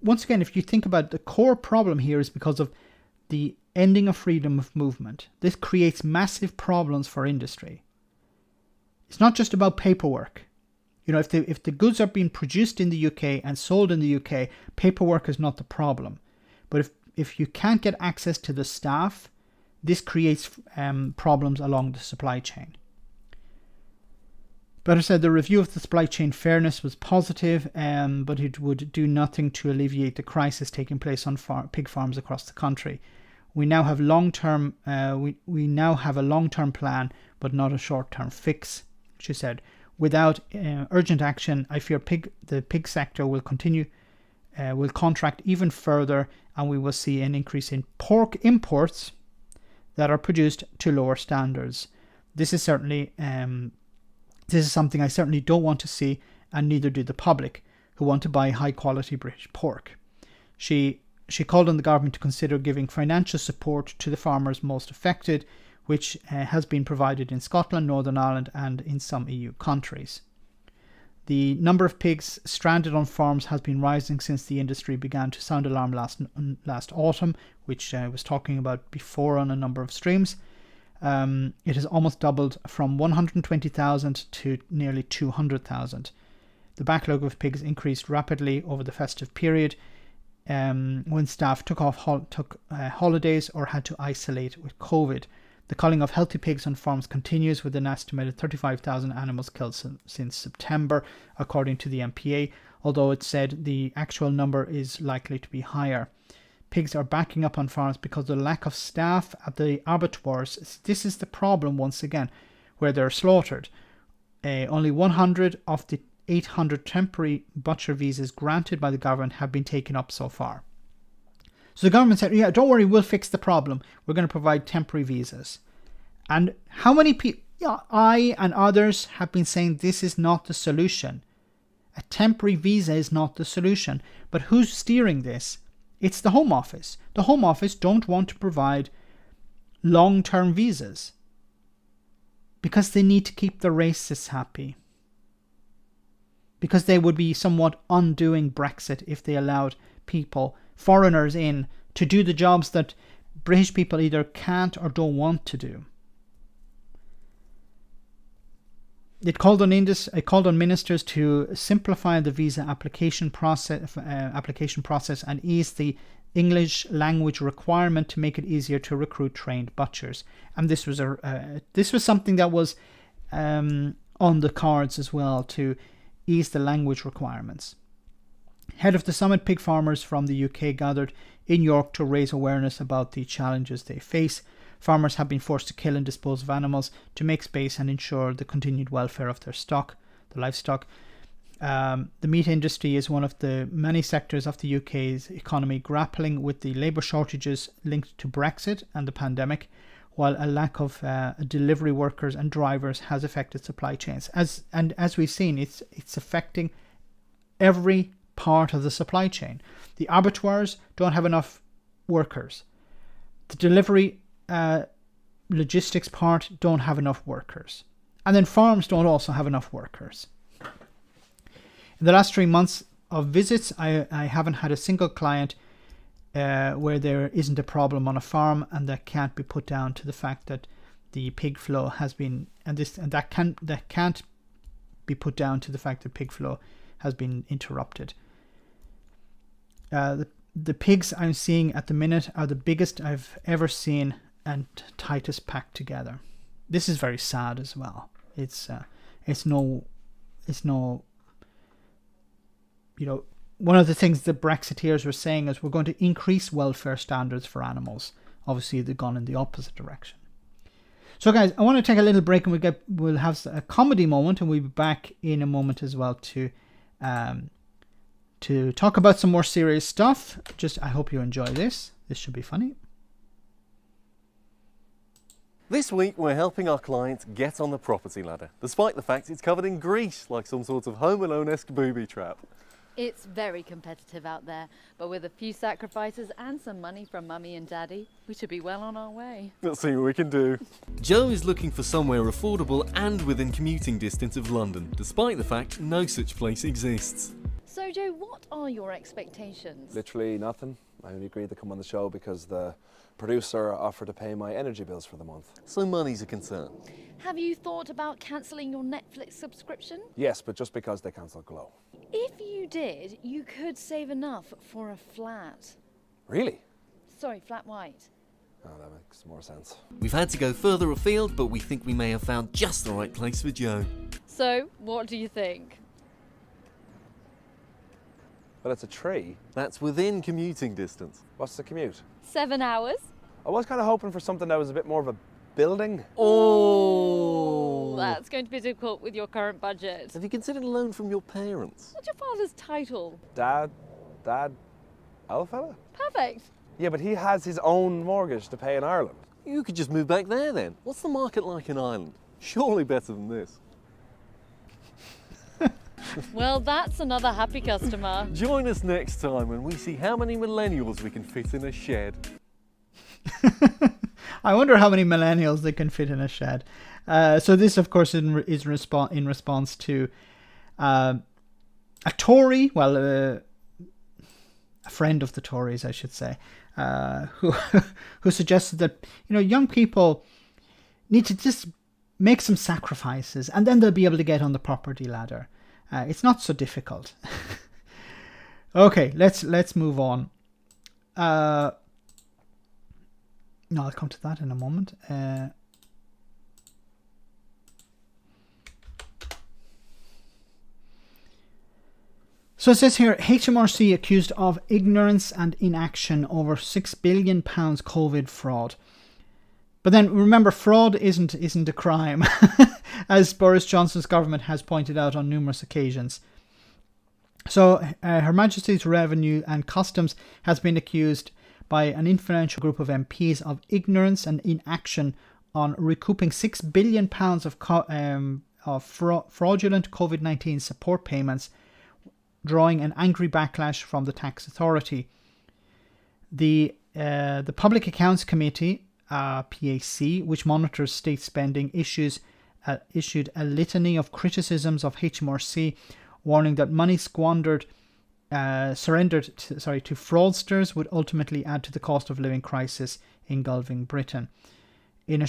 once again, if you think about the core problem here is because of the ending of freedom of movement. This creates massive problems for industry. It's not just about paperwork. If the goods are being produced in the UK and sold in the UK, paperwork is not the problem. But if you can't get access to the staff, this creates problems along the supply chain. Better said the review of the supply chain fairness was positive, but it would do nothing to alleviate the crisis taking place on pig farms across the country. We now have long-term. We now have a long-term plan, but not a short-term fix. She said, without urgent action, I fear the pig sector will contract even further, and we will see an increase in pork imports that are produced to lower standards. This is something I certainly don't want to see, and neither do the public, who want to buy high-quality British pork. She called on the government to consider giving financial support to the farmers most affected, which has been provided in Scotland, Northern Ireland and in some EU countries. The number of pigs stranded on farms has been rising since the industry began to sound alarm last autumn, which I was talking about before on a number of streams. It has almost doubled from 120,000 to nearly 200,000. The backlog of pigs increased rapidly over the festive period when staff took holidays or had to isolate with COVID. The culling of healthy pigs on farms continues, with an estimated 35,000 animals killed since September, according to the MPA, although it said the actual number is likely to be higher. Pigs are backing up on farms because of the lack of staff at the abattoirs. This is the problem once again, where they're slaughtered. Only 100 of the 800 temporary butcher visas granted by the government have been taken up so far. So the government said, yeah, don't worry, we'll fix the problem. We're going to provide temporary visas. And how many people, I and others have been saying this is not the solution. A temporary visa is not the solution. But who's steering this? It's the Home Office. The Home Office don't want to provide long-term visas because they need to keep the racists happy. Because they would be somewhat undoing Brexit if they allowed foreigners in to do the jobs that British people either can't or don't want to do. It called on ministers to simplify the visa application process and ease the English language requirement to make it easier to recruit trained butchers. And this was something that was on the cards as well, to ease the language requirements. Head of the summit, pig farmers from the UK gathered in York to raise awareness about the challenges they face. Farmers have been forced to kill and dispose of animals to make space and ensure the continued welfare of their stock, the livestock. The meat industry is one of the many sectors of the UK's economy grappling with the labour shortages linked to Brexit and the pandemic, while a lack of delivery workers and drivers has affected supply chains. As we've seen, it's affecting every part of the supply chain. The abattoirs don't have enough workers. The delivery logistics part don't have enough workers. And then farms don't also have enough workers. In the last 3 months of visits, I haven't had a single client where there isn't a problem on a farm, and that can't be put down to the fact that the pig flow has been, that can't be put down to the fact that pig flow has been interrupted. The pigs I'm seeing at the minute are the biggest I've ever seen and tightest packed together. This is very sad as well. It's no, you know, one of the things the Brexiteers were saying is we're going to increase welfare standards for animals. Obviously, they've gone in the opposite direction. So, guys, I want to take a little break, and we'll have a comedy moment, and we'll be back in a moment as well to talk about some more serious stuff. I hope you enjoy this. This should be funny. This week we're helping our clients get on the property ladder, despite the fact it's covered in grease like some sort of Home Alone-esque booby trap. It's very competitive out there, but with a few sacrifices and some money from Mummy and Daddy, we should be well on our way. Let's see what we can do. Joe is looking for somewhere affordable and within commuting distance of London, despite the fact no such place exists. So Joe, what are your expectations? Literally nothing. I only agreed to come on the show because the producer offered to pay my energy bills for the month. So money's a concern. Have you thought about cancelling your Netflix subscription? Yes, but just because they cancelled Glow. If you did, you could save enough for a flat. Really? Sorry, flat white. Oh, that makes more sense. We've had to go further afield, but we think we may have found just the right place for Joe. So, what do you think? But it's a tree. That's within commuting distance. What's the commute? 7 hours? I was kind of hoping for something that was a bit more of a building. Oh! That's going to be difficult with your current budget. Have you considered a loan from your parents? What's your father's title? Dad, old fella? Perfect. Yeah, but he has his own mortgage to pay in Ireland. You could just move back there then. What's the market like in Ireland? Surely better than this. Well, that's another happy customer. Join us next time when we see how many millennials we can fit in a shed. I wonder how many millennials they can fit in a shed. So this, of course, is in response to a Tory, well, a friend of the Tories, I should say, who suggested that, you know, young people need to just make some sacrifices and then they'll be able to get on the property ladder. It's not so difficult. Okay, let's move on. No, I'll come to that in a moment. So it says here, HMRC accused of ignorance and inaction over £6 billion COVID fraud. But then remember, fraud isn't a crime, as Boris Johnson's government has pointed out on numerous occasions. So Her Majesty's Revenue and Customs has been accused by an influential group of MPs of ignorance and inaction on recouping £6 billion of fraudulent COVID-19 support payments, drawing an angry backlash from the tax authority. The Public Accounts Committee, PAC, which monitors state spending, issued a litany of criticisms of HMRC, warning that money surrendered to fraudsters would ultimately add to the cost of living crisis engulfing Britain. In a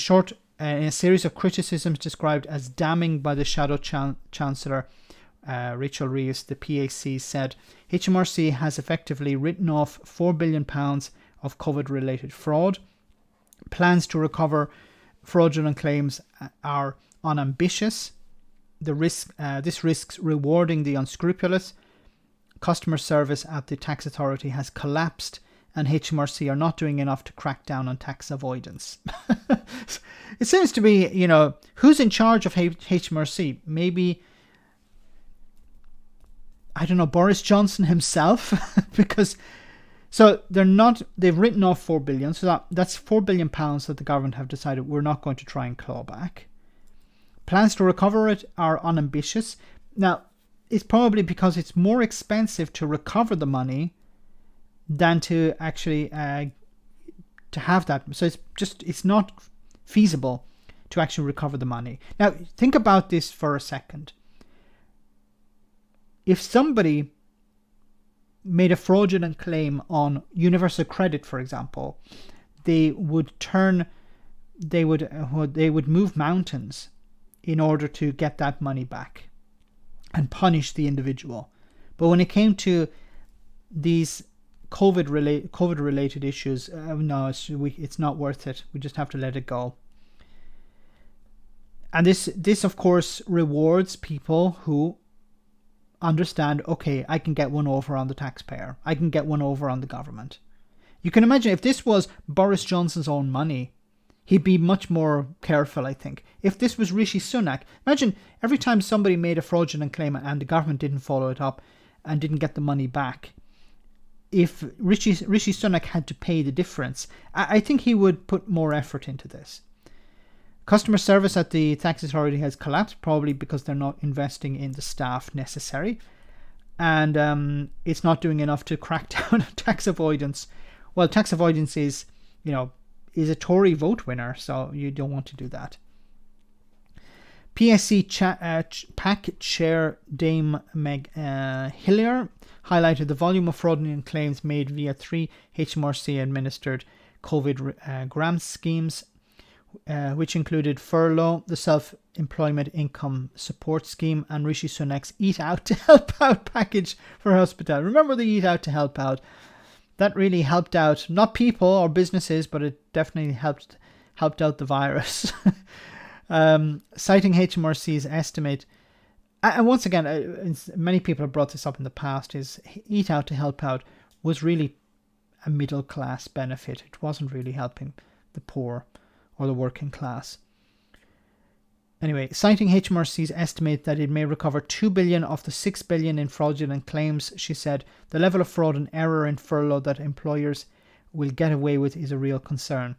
series of criticisms described as damning by the Shadow Chancellor, Rachel Reeves, the PAC said HMRC has effectively written off £4 billion of COVID-related fraud. Plans to recover fraudulent claims are unambitious. this risks rewarding the unscrupulous. Customer service at the tax authority has collapsed, and HMRC are not doing enough to crack down on tax avoidance. It seems to be, who's in charge of HMRC? Maybe, I don't know, Boris Johnson himself? Because, so they've written off 4 billion. So that's 4 billion pounds that the government have decided we're not going to try and claw back. Plans to recover it are unambitious. Now, it's probably because it's more expensive to recover the money than to actually to have that. So it's not feasible to actually recover the money. Now, think about this for a second. If somebody made a fraudulent claim on universal credit, for example, they would move mountains in order to get that money back and punish the individual. But when it came to these COVID-related issues, no, it's not worth it. We just have to let it go. And this of course rewards people who understand, okay, I can get one over on the taxpayer. I can get one over on the government. You can imagine if this was Boris Johnson's own money, he'd be much more careful, I think. If this was Rishi Sunak, imagine every time somebody made a fraudulent claim and the government didn't follow it up and didn't get the money back. If Rishi Sunak had to pay the difference, I think he would put more effort into this. Customer service at the tax authority has collapsed, probably because they're not investing in the staff necessary. And it's not doing enough to crack down on tax avoidance. Well, tax avoidance is a Tory vote winner, so you don't want to do that. PSC PAC Chair Dame Meg Hillier highlighted the volume of fraudulent claims made via 3 HMRC-administered COVID grant schemes, which included furlough, the self-employment income support scheme, and Rishi Sunak's Eat Out to Help Out package for hospitality. Remember the Eat Out to Help Out? That really helped out, not people or businesses, but it definitely helped out the virus. Citing HMRC's estimate, and once again, many people have brought this up in the past, is Eat Out to Help Out was really a middle class benefit. It wasn't really helping the poor or the working class. Anyway, citing HMRC's estimate that it may recover 2 billion of the 6 billion in fraudulent claims, she said, the level of fraud and error in furlough that employers will get away with is a real concern.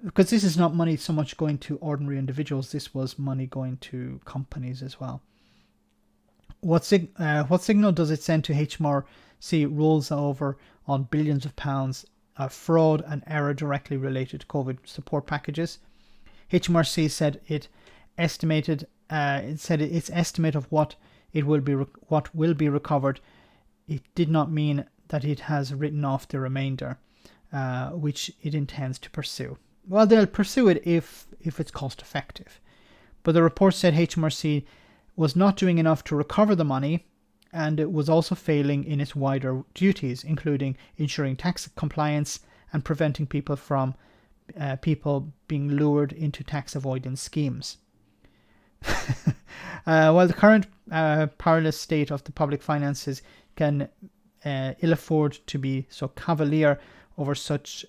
Because this is not money so much going to ordinary individuals, this was money going to companies as well. What signal does it send to HMRC rolls over on billions of pounds of fraud and error directly related to COVID support packages? HMRC said its estimate of what will be recovered. It did not mean that it has written off the remainder, which it intends to pursue. Well, they'll pursue it if it's cost effective. But the report said HMRC was not doing enough to recover the money, and it was also failing in its wider duties, including ensuring tax compliance and preventing people being lured into tax avoidance schemes. While the current perilous state of the public finances can ill afford to be so cavalier over such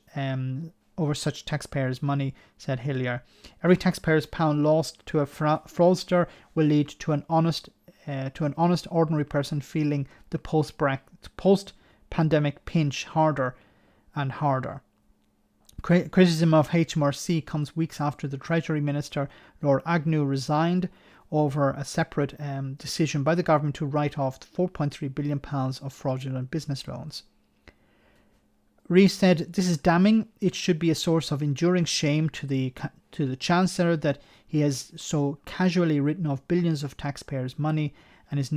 taxpayers' money, said Hillier. Every taxpayer's pound lost to a fraudster will lead to an honest ordinary person feeling the post-pandemic pinch harder and harder. Criticism of HMRC comes weeks after the Treasury Minister, Lord Agnew, resigned over a separate decision by the government to write off £4.3 billion of fraudulent business loans. Rees said, "This is damning. It should be a source of enduring shame to the Chancellor that he has so casually written off billions of taxpayers' money and that's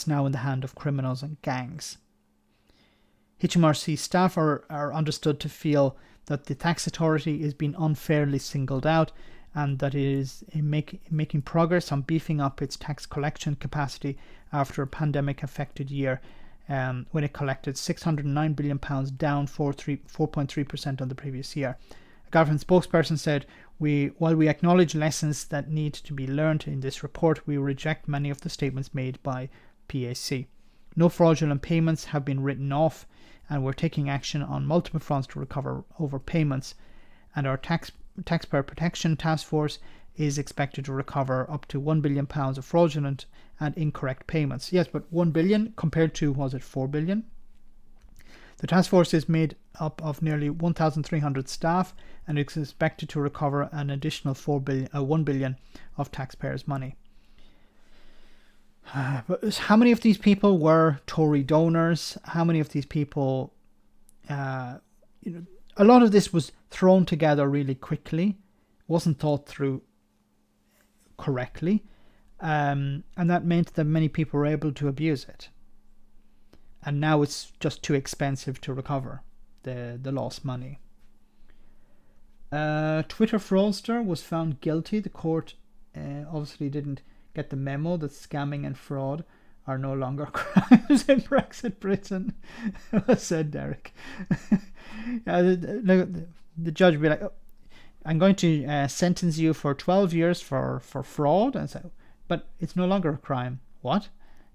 now in the hand of criminals and gangs." HMRC staff are understood to feel that the tax authority is being unfairly singled out and that it is making progress on beefing up its tax collection capacity after a pandemic-affected year when it collected £609 billion, down 4.3% on the previous year. government spokesperson said, while we acknowledge lessons that need to be learned in this report, we reject many of the statements made by PAC. No fraudulent payments have been written off, and we're taking action on multiple fronts to recover overpayments. And our taxpayer protection task force is expected to recover up to £1 billion of fraudulent and incorrect payments. Yes, but 1 billion compared to, was it 4 billion? The task force is made up of nearly 1,300 staff and is expected to recover an additional 1 billion of taxpayers' money. But how many of these people were Tory donors? How many of these people, a lot of this was thrown together really quickly, wasn't thought through correctly, and that meant that many people were able to abuse it. And now it's just too expensive to recover the lost money. Twitter fraudster was found guilty. The court obviously didn't get the memo that scamming and fraud are no longer crimes in Brexit Britain. Well said, Derek. The judge would be like, I'm going to sentence you for 12 years for fraud. And so, but it's no longer a crime. What?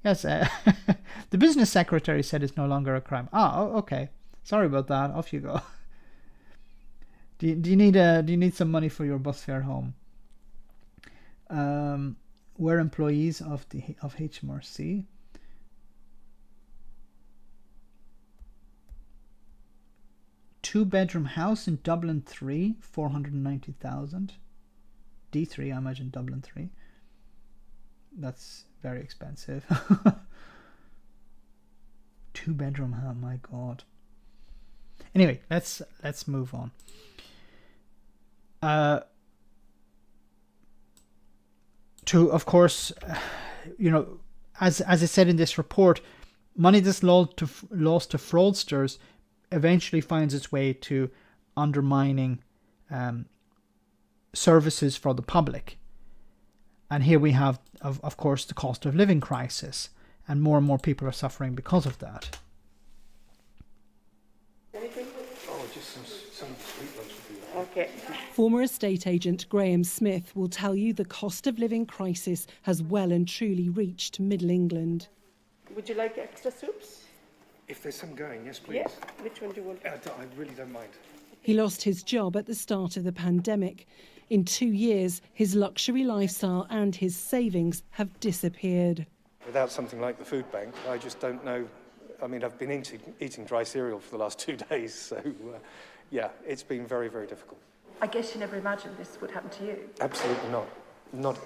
Yes, the business secretary said it's no longer a crime. Okay. Sorry about that. Off you go. Do you need some money for your bus fare home? We're employees of HMRC. Two-bedroom house in Dublin 3, 490,000. D3, I imagine Dublin 3. That's very expensive. Two-bedroom house, my God. Anyway, let's move on. To, of course, as I said in this report, money that's lost to fraudsters eventually finds its way to undermining services for the public. And here we have, of course, the cost of living crisis, and more people are suffering because of that. Just some sweet lunch would be there. Okay. Former estate agent Graham Smith will tell you the cost of living crisis has well and truly reached Middle England. Would you like extra soups? If there's some going, yes, please. Yes. Which one do you want? I really don't mind. He lost his job at the start of the pandemic. In 2 years, his luxury lifestyle and his savings have disappeared. Without something like the food bank, I just don't know. I mean, I've been eating dry cereal for the last 2 days, so yeah, it's been very, very difficult. I guess you never imagined this would happen to you. Absolutely not.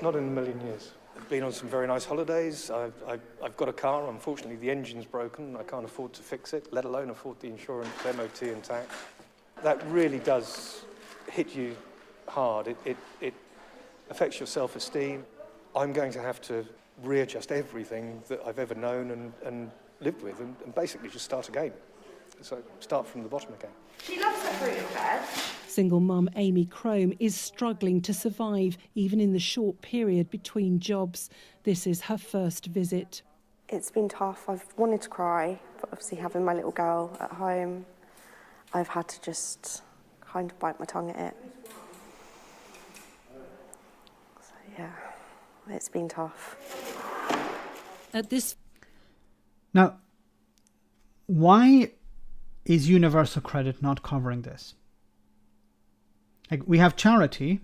Not in a million years. I've been on some very nice holidays. I've got a car. Unfortunately, the engine's broken. I can't afford to fix it, let alone afford the insurance, MOT and tax. That really does hit you hard. It affects your self-esteem. I'm going to have to readjust everything that I've ever known and lived with and basically just start again. So start from the bottom again. She loves her fruit in bed. Single mum Amy Crome is struggling to survive even in the short period between jobs. This is her first visit. It's been tough. I've wanted to cry, but obviously having my little girl at home, I've had to just kind of bite my tongue at it. So yeah, it's been tough. Now, why is Universal Credit not covering this? Like, we have charity,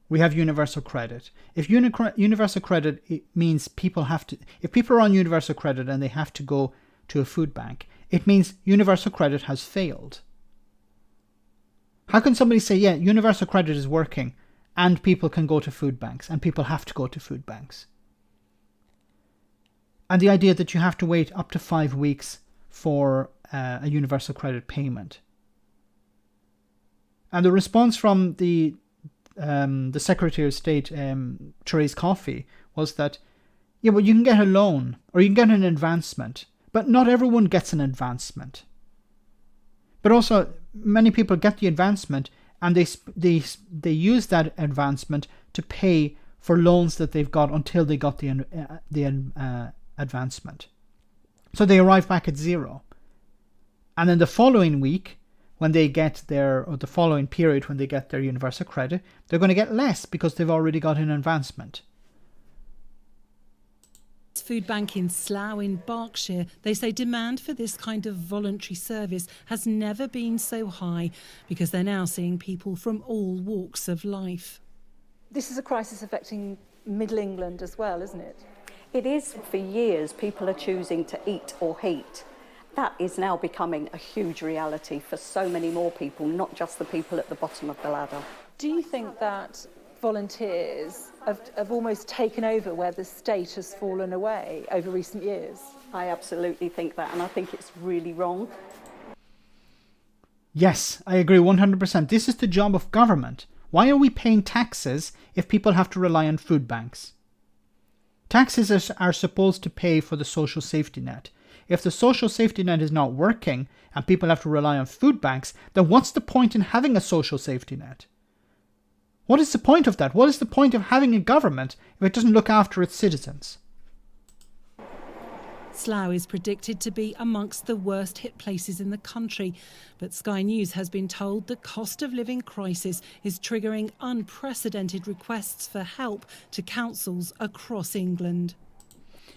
we have Universal Credit. If Universal Credit, it means people have to, if people are on Universal Credit and they have to go to a food bank, it means Universal Credit has failed. How can somebody say, yeah, Universal Credit is working and people can go to food banks and people have to go to food banks? And the idea that you have to wait up to 5 weeks for a Universal Credit payment. And the response from the Secretary of State, Therese Coffey, was that, yeah, well, you can get a loan or you can get an advancement, but not everyone gets an advancement. But also, many people get the advancement and they use that advancement to pay for loans that they've got until they got the advancement. So they arrive back at zero. And then the following week, when they get or the following period when they get their universal credit, they're going to get less because they've already got an advancement. Food Bank in Slough in Berkshire, they say demand for this kind of voluntary service has never been so high because they're now seeing people from all walks of life. This is a crisis affecting Middle England as well, isn't it? It is. For years, people are choosing to eat or heat. That is now becoming a huge reality for so many more people, not just the people at the bottom of the ladder. Do you think that volunteers have almost taken over where the state has fallen away over recent years? I absolutely think that, and I think it's really wrong. Yes, I agree 100%. This is the job of government. Why are we paying taxes if people have to rely on food banks? Taxes are supposed to pay for the social safety net. If the social safety net is not working and people have to rely on food banks, then what's the point in having a social safety net? What is the point of that? What is the point of having a government if it doesn't look after its citizens? Slough is predicted to be amongst the worst hit places in the country, but Sky News has been told the cost of living crisis is triggering unprecedented requests for help to councils across England.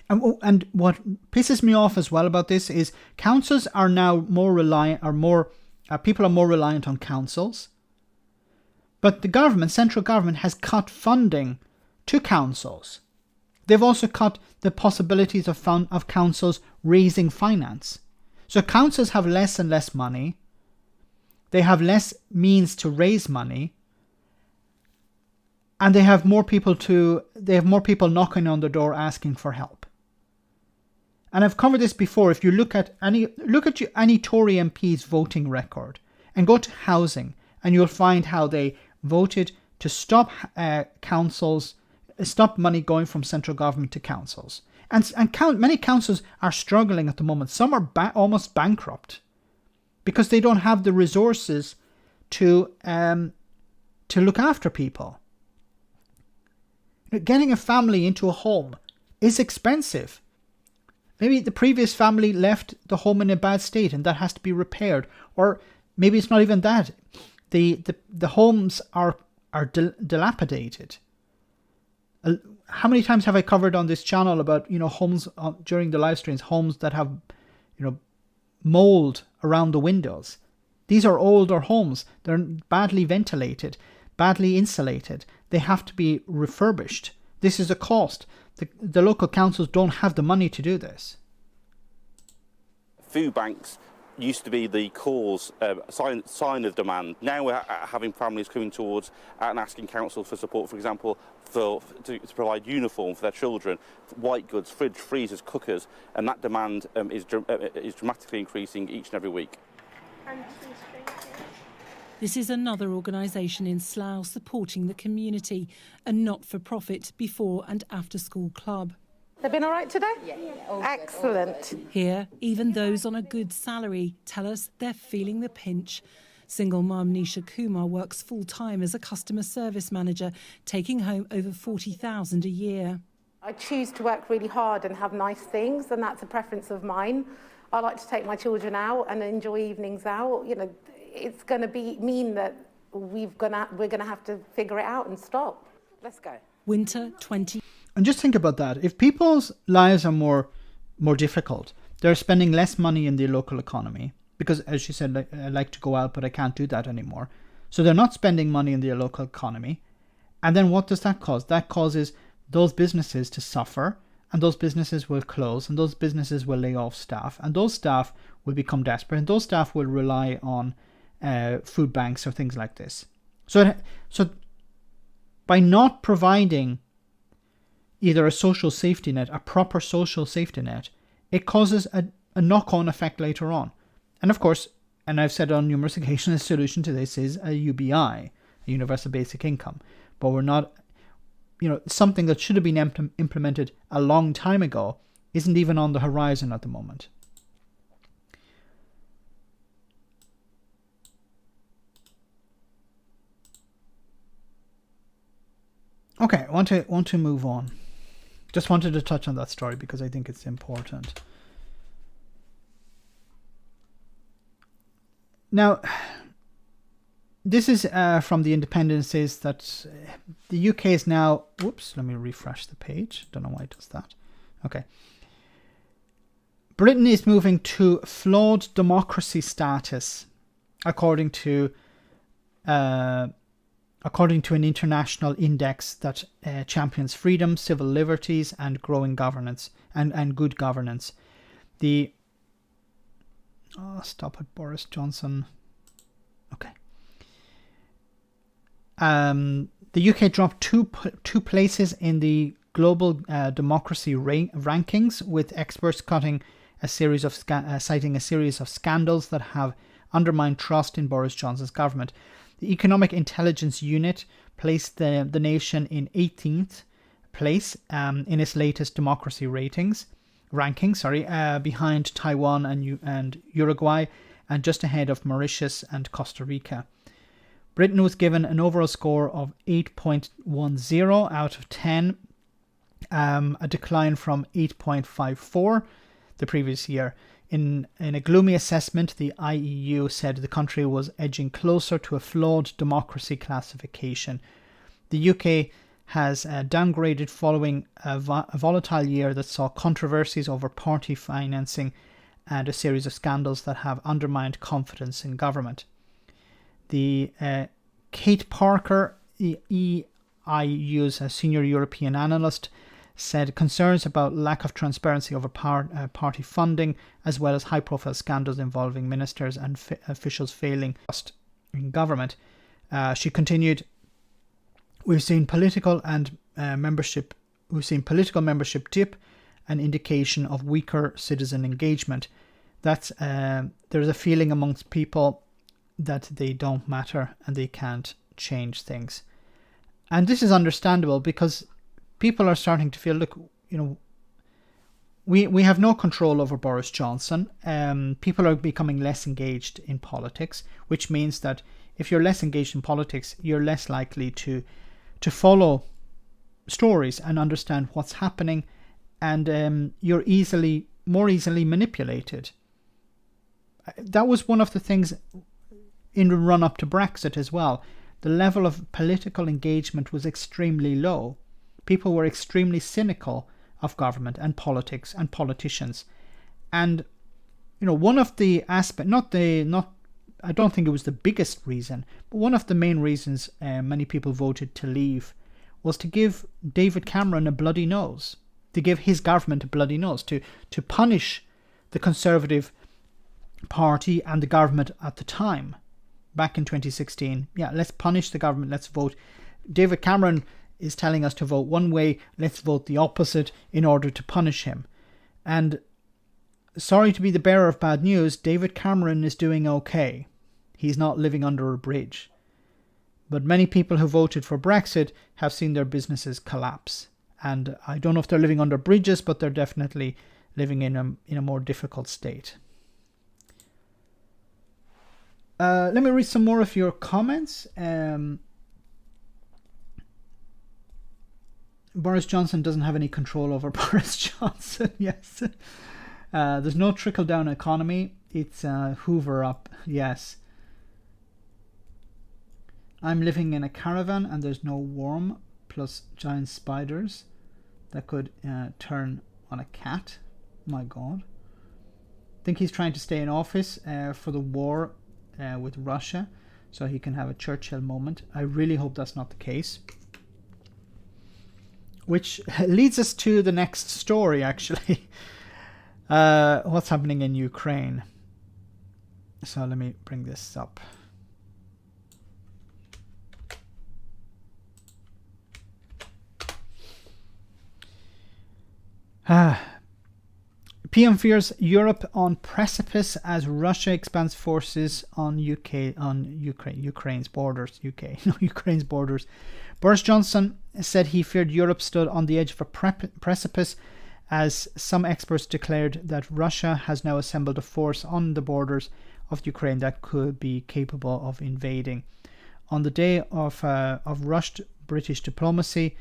And what pisses me off as well about this is councils are now people are more reliant on councils. But the central government has cut funding to councils. They've also cut the possibilities of councils raising finance. So councils have less and less money. They have less means to raise money. And they have more people knocking on the door asking for help. And I've covered this before. If you look at any Tory MP's voting record and go to housing, and you'll find how they voted to stop stop money going from central government to councils. And many councils are struggling at the moment. Some are almost bankrupt because they don't have the resources to look after people. Getting a family into a home is expensive. Maybe the previous family left the home in a bad state and that has to be repaired. Or maybe it's not even that. The homes are dilapidated. How many times have I covered on this channel about homes during the live streams, homes that have mold around the windows? These are older homes. They're badly ventilated, badly insulated. They have to be refurbished. This is a cost. The local councils don't have the money to do this. Food banks used to be the cause, sign of demand. Now we're having families coming towards and asking council for support, for example, to provide uniform for their children, white goods, fridge, freezers, cookers, and that demand is dramatically increasing each and every week. This is another organisation in Slough supporting the community, a not-for-profit before and after-school club. They've been all right today? Yeah. Excellent. Here, even those on a good salary tell us they're feeling the pinch. Single mum Nisha Kumar works full-time as a customer service manager, taking home over $40,000 a year. I choose to work really hard and have nice things, and that's a preference of mine. I like to take my children out and enjoy evenings out. It's going to mean that we're going to have to figure it out and stop. Let's go. Winter 20. And just think about that. If people's lives are more difficult, they're spending less money in the local economy because, as she said, I like to go out, but I can't do that anymore. So they're not spending money in their local economy. And then what does that cause? That causes those businesses to suffer, and those businesses will close, and those businesses will lay off staff, and those staff will become desperate, and those staff will rely on food banks or things like this. So by not providing either a social safety net, a proper social safety net, it causes a knock-on effect later on. And of course, and I've said on numerous occasions, the solution to this is a UBI, a universal basic income. But we're not, something that should have been implemented a long time ago isn't even on the horizon at the moment. Okay, I want to move on. Just wanted to touch on that story because I think it's important. Now, this is from The Independent, says that the UK is now... Whoops, let me refresh the page. Don't know why it does that. Okay. Britain is moving to flawed democracy status, according to an international index that champions freedom, civil liberties, and growing governance and good governance. Stop it, Boris Johnson. Okay. The UK dropped two places in the global democracy rankings, with experts citing a series of scandals that have undermined trust in Boris Johnson's government. The Economic Intelligence Unit placed the nation in 18th place in its latest democracy rankings, behind Taiwan and Uruguay, and just ahead of Mauritius and Costa Rica. Britain was given an overall score of 8.10 out of 10, a decline from 8.54 the previous year. In a gloomy assessment, the IEU said the country was edging closer to a flawed democracy classification. The UK has downgraded following a volatile year that saw controversies over party financing and a series of scandals that have undermined confidence in government. The Kate Parker, the EIU's senior European analyst, said concerns about lack of transparency over party funding, as well as high-profile scandals involving ministers and officials failing trust in government. She continued, "We've seen political membership dip, an indication of weaker citizen engagement. There's a feeling amongst people that they don't matter and they can't change things." And this is understandable, because people are starting to feel, look, we have no control over Boris Johnson. People are becoming less engaged in politics, which means that if you're less engaged in politics, you're less likely to follow stories and understand what's happening, and you're more easily manipulated. That was one of the things in the run-up to Brexit as well. The level of political engagement was extremely low. People were extremely cynical of government and politics and politicians. And, one of the aspects, I don't think it was the biggest reason, but one of the main reasons many people voted to leave was to give David Cameron a bloody nose, to give his government a bloody nose, to punish the Conservative Party and the government at the time, back in 2016. Yeah, let's punish the government, let's vote. David Cameron is telling us to vote one way, let's vote the opposite in order to punish him. And sorry to be the bearer of bad news, David Cameron is doing okay. He's not living under a bridge. But many people who voted for Brexit have seen their businesses collapse. And I don't know if they're living under bridges, but they're definitely living in a more difficult state. Let me read some more of your comments. Boris Johnson doesn't have any control over Boris Johnson. Yes. There's no trickle-down economy. It's Hoover up. Yes. I'm living in a caravan and there's no worm, plus giant spiders that could turn on a cat. My God. I think he's trying to stay in office for the war with Russia, so he can have a Churchill moment. I really hope that's not the case. Which leads us to the next story, actually. What's happening in Ukraine. So let me bring this up. PM fears Europe on precipice as Russia expands forces on Ukraine's borders. Ukraine's borders. Boris Johnson said he feared Europe stood on the edge of a precipice, as some experts declared that Russia has now assembled a force on the borders of Ukraine that could be capable of invading. On the day of rushed British diplomacy,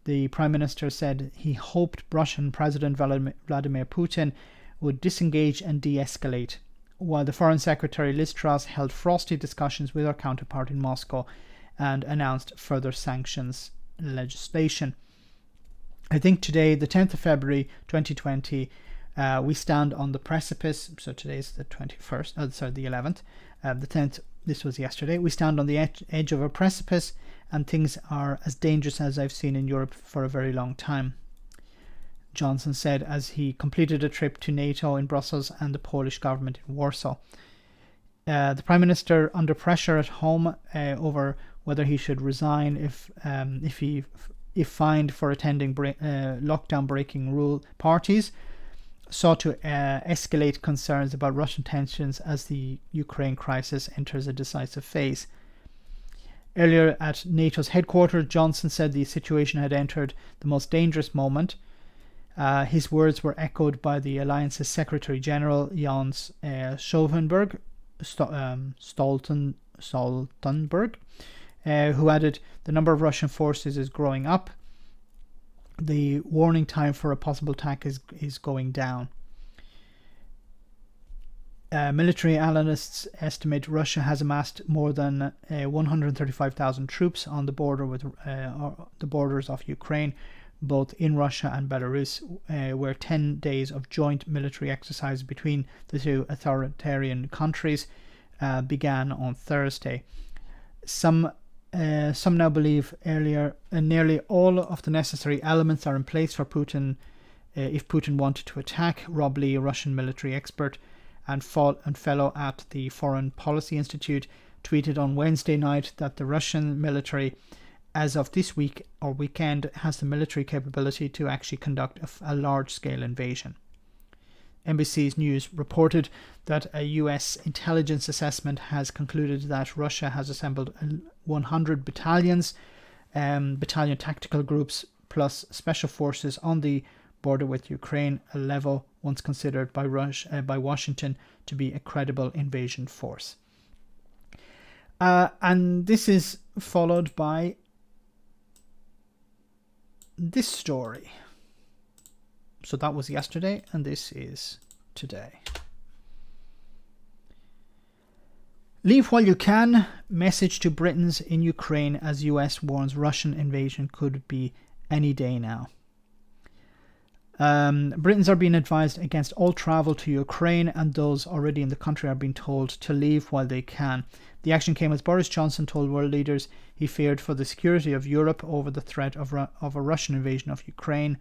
the Prime Minister said he hoped Russian President Vladimir Putin would disengage and de-escalate. while the Foreign Secretary Liz Truss held frosty discussions with her counterpart in Moscow and announced further sanctions legislation. I think today, the 10th of February 2020, we stand on the precipice. So today's the 21st, the 11th. The 10th, this was yesterday. We stand on the edge of a precipice, and things are as dangerous as I've seen in Europe for a very long time, Johnson said as he completed a trip to NATO in Brussels and the Polish government in Warsaw. The Prime Minister, under pressure at home over whether he should resign if fined for attending lockdown-breaking rule parties, sought to escalate concerns about Russian tensions as the Ukraine crisis enters a decisive phase. Earlier at NATO's headquarters, Johnson said the situation had entered the most dangerous moment. His words were echoed by the alliance's Secretary General Jens Stoltenberg, who added, "The number of Russian forces is growing up. The warning time for a possible attack is going down." Military analysts estimate Russia has amassed more than 135,000 troops on the border with the borders of Ukraine, both in Russia and Belarus, where 10 days of joint military exercise between the two authoritarian countries began on Thursday. Some now believe nearly all of the necessary elements are in place for Putin if Putin wanted to attack. Rob Lee, a Russian military expert and fellow at the Foreign Policy Institute, tweeted on Wednesday night that the Russian military, as of this week or weekend, has the military capability to actually conduct a large-scale invasion. NBC's News reported that a US intelligence assessment has concluded that Russia has assembled 100 battalions, battalion tactical groups, plus special forces on the border with Ukraine, a level once considered by Washington to be a credible invasion force. And this is followed by this story. So that was yesterday, and this is today. Leave while you can. Message to Britons in Ukraine as US warns Russian invasion could be any day now. Britons are being advised against all travel to Ukraine, and those already in the country are being told to leave while they can. The action came as Boris Johnson told world leaders he feared for the security of Europe over the threat of a Russian invasion of Ukraine.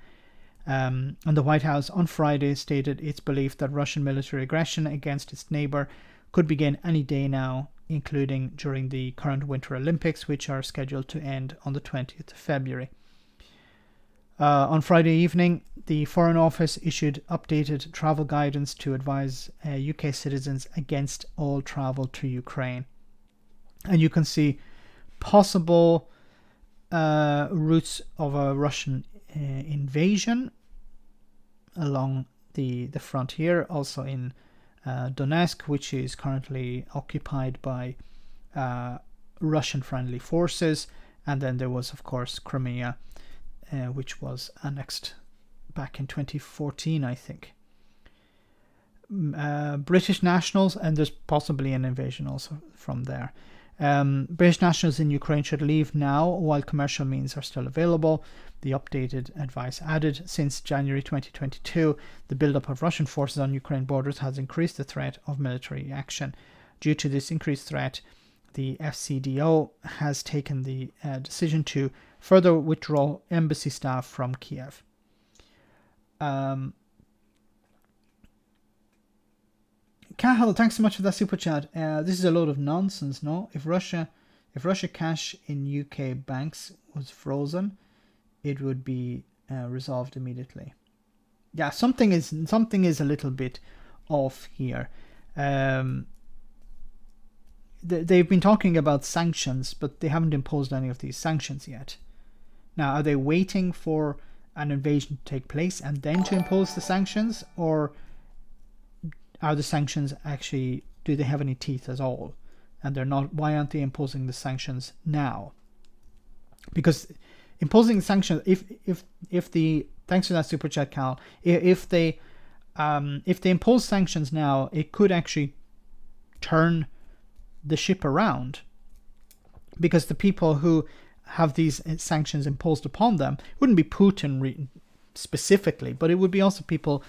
And the White House on Friday stated its belief that Russian military aggression against its neighbour could begin any day now, including during the current Winter Olympics, which are scheduled to end on the 20th of February. On Friday evening, the Foreign Office issued updated travel guidance to advise UK citizens against all travel to Ukraine. And you can see possible routes of a Russian invasion along the frontier, also in Donetsk, which is currently occupied by Russian-friendly forces. And then there was, of course, Crimea, which was annexed back in 2014, I think. British nationals, and there's possibly an invasion also from there. British nationals in Ukraine should leave now while commercial means are still available. The updated advice added, since January 2022, the buildup of Russian forces on Ukraine borders has increased the threat of military action. Due to this increased threat, the FCDO has taken the decision to further withdraw embassy staff from Kiev. Cahill, thanks so much for that super chat. This is a load of nonsense, no? If Russia cash in UK banks was frozen, it would be resolved immediately. Yeah, something is a little bit off here. They've been talking about sanctions, but they haven't imposed any of these sanctions yet. Now, are they waiting for an invasion to take place and then to impose the sanctions, or are the sanctions actually, do they have any teeth at all? And they're not. Why aren't they imposing the sanctions now? Because imposing sanctions, if the, thanks for that super chat, Cal. If they impose sanctions now, it could actually turn the ship around, because the people who have these sanctions imposed upon them wouldn't be Putin specifically, but it would be also people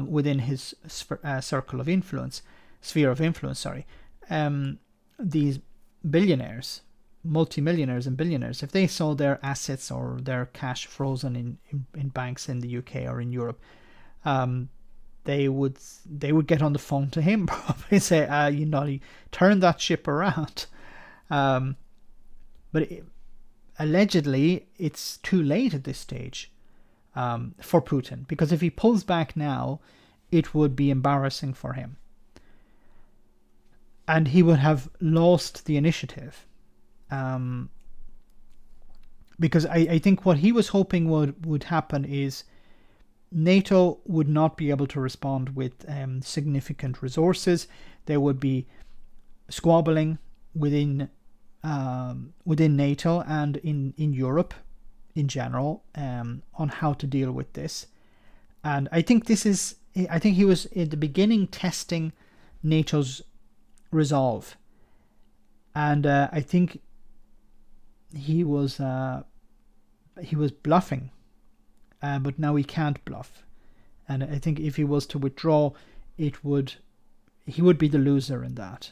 within his circle of influence, sphere of influence, sorry. These billionaires, multimillionaires and billionaires, if they saw their assets or their cash frozen in banks in the UK or in Europe, they would get on the phone to him probably say, turn that ship around. But allegedly, it's too late at this stage for Putin, because if he pulls back now, it would be embarrassing for him. And he would have lost the initiative. Because I think what he was hoping would happen is NATO would not be able to respond with significant resources. There would be squabbling within NATO and in Europe in general on how to deal with this. And I think he was at the beginning testing NATO's resolve, and I think he was bluffing, but now he can't bluff, and I think if he was to withdraw, he would be the loser in that.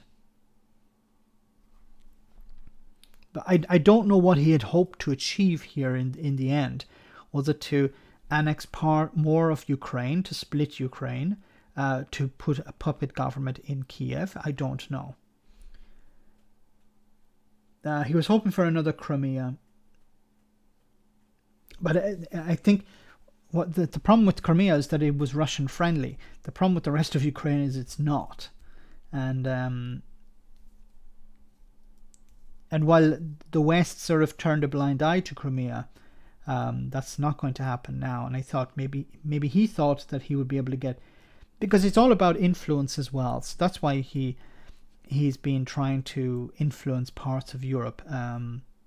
But I don't know what he had hoped to achieve here in the end. Was it to annex more of Ukraine, to split Ukraine, to put a puppet government in Kiev? I don't know. He was hoping for another Crimea. But I think what the problem with Crimea is that it was Russian friendly. The problem with the rest of Ukraine is it's not. And while the West sort of turned a blind eye to Crimea, that's not going to happen now. And I thought maybe he thought that he would be able to get, because it's all about influence as well. So that's why he's been trying to influence parts of Europe,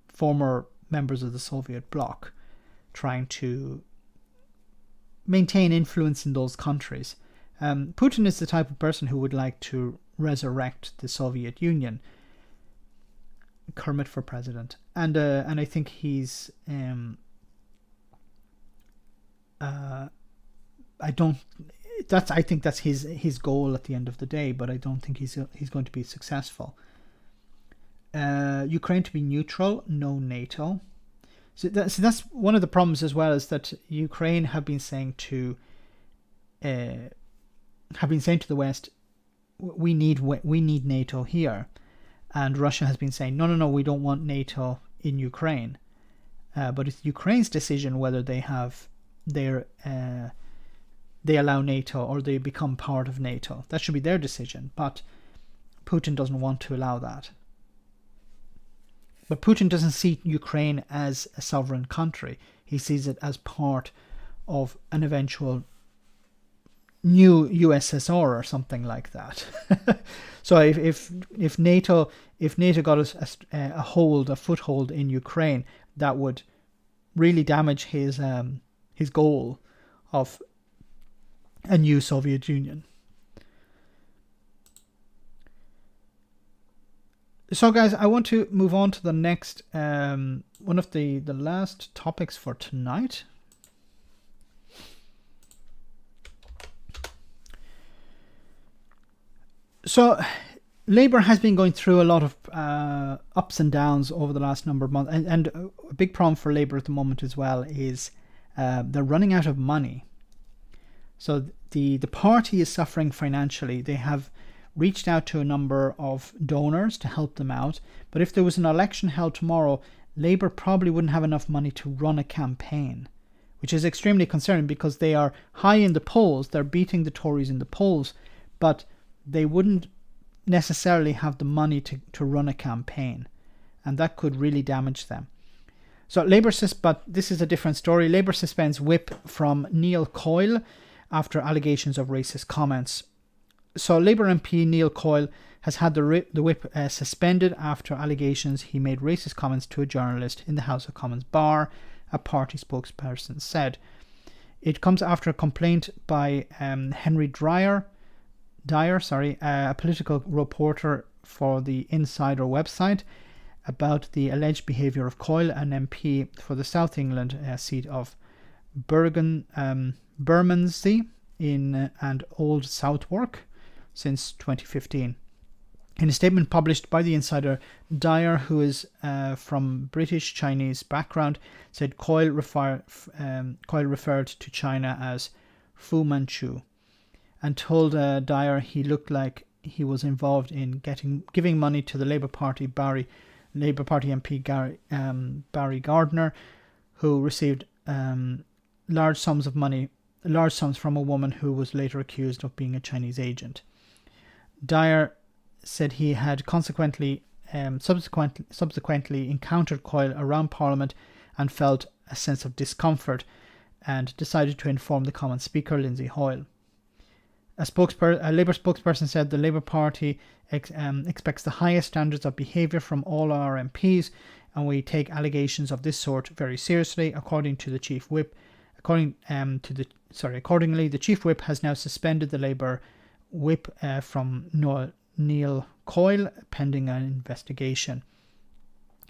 former members of the Soviet bloc, trying to maintain influence in those countries. Putin is the type of person who would like to resurrect the Soviet Union. Kermit for president, and I think he's I think that's his goal at the end of the day, but I don't think he's going to be successful. Ukraine to be neutral, no NATO. So that's one of the problems as well, is that Ukraine have been saying to the West, we need NATO here. And Russia has been saying, no, we don't want NATO in Ukraine. But it's Ukraine's decision whether they allow NATO or they become part of NATO. That should be their decision. But Putin doesn't want to allow that. But Putin doesn't see Ukraine as a sovereign country. He sees it as part of an eventual new USSR or something like that. So if NATO got a foothold in Ukraine, that would really damage his goal of a new Soviet Union. So guys, I want to move on to the next one of the last topics for tonight. So, Labour has been going through a lot of ups and downs over the last number of months, and a big problem for Labour at the moment as well is they're running out of money. So the party is suffering financially. They have reached out to a number of donors to help them out, but if there was an election held tomorrow, Labour probably wouldn't have enough money to run a campaign, which is extremely concerning because they are high in the polls. They're beating the Tories in the polls, but they wouldn't necessarily have the money to run a campaign, and that could really damage them. So Labour but this is a different story. Labour suspends whip from Neil Coyle after allegations of racist comments. So Labour MP Neil Coyle has had the whip suspended after allegations he made racist comments to a journalist in the House of Commons bar, a party spokesperson said. It comes after a complaint by Henry Dwyer, Dyer, a political reporter for the Insider website, about the alleged behaviour of Coyle, an MP for the South England seat of Bermondsey and Old Southwark since 2015. In a statement published by the Insider, Dyer, who is from British-Chinese background, said Coyle referred to China as Fu Manchu, and told Dyer he looked like he was involved in giving money to the Labour Party MP Barry Gardner, who received large sums from a woman who was later accused of being a Chinese agent. Dyer said he had subsequently encountered Coyle around Parliament and felt a sense of discomfort, and decided to inform the Commons Speaker, Lindsay Hoyle. A Labour spokesperson said the Labour Party expects the highest standards of behaviour from all our MPs, and we take allegations of this sort very seriously. Accordingly, the Chief Whip has now suspended the Labour Whip from Neil Coyle pending an investigation.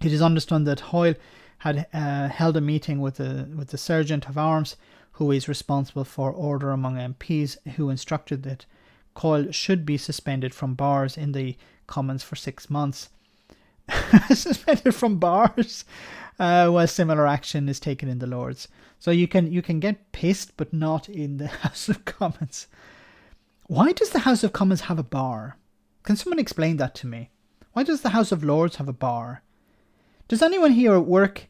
It is understood that Hoyle had held a meeting with the Sergeant of Arms, who is responsible for order among MPs, who instructed that Coyle should be suspended from bars in the Commons for 6 months. Suspended from bars, while similar action is taken in the Lords. So you can get pissed, but not in the House of Commons. Why does the House of Commons have a bar? Can someone explain that to me? Why does the House of Lords have a bar? Does anyone here work,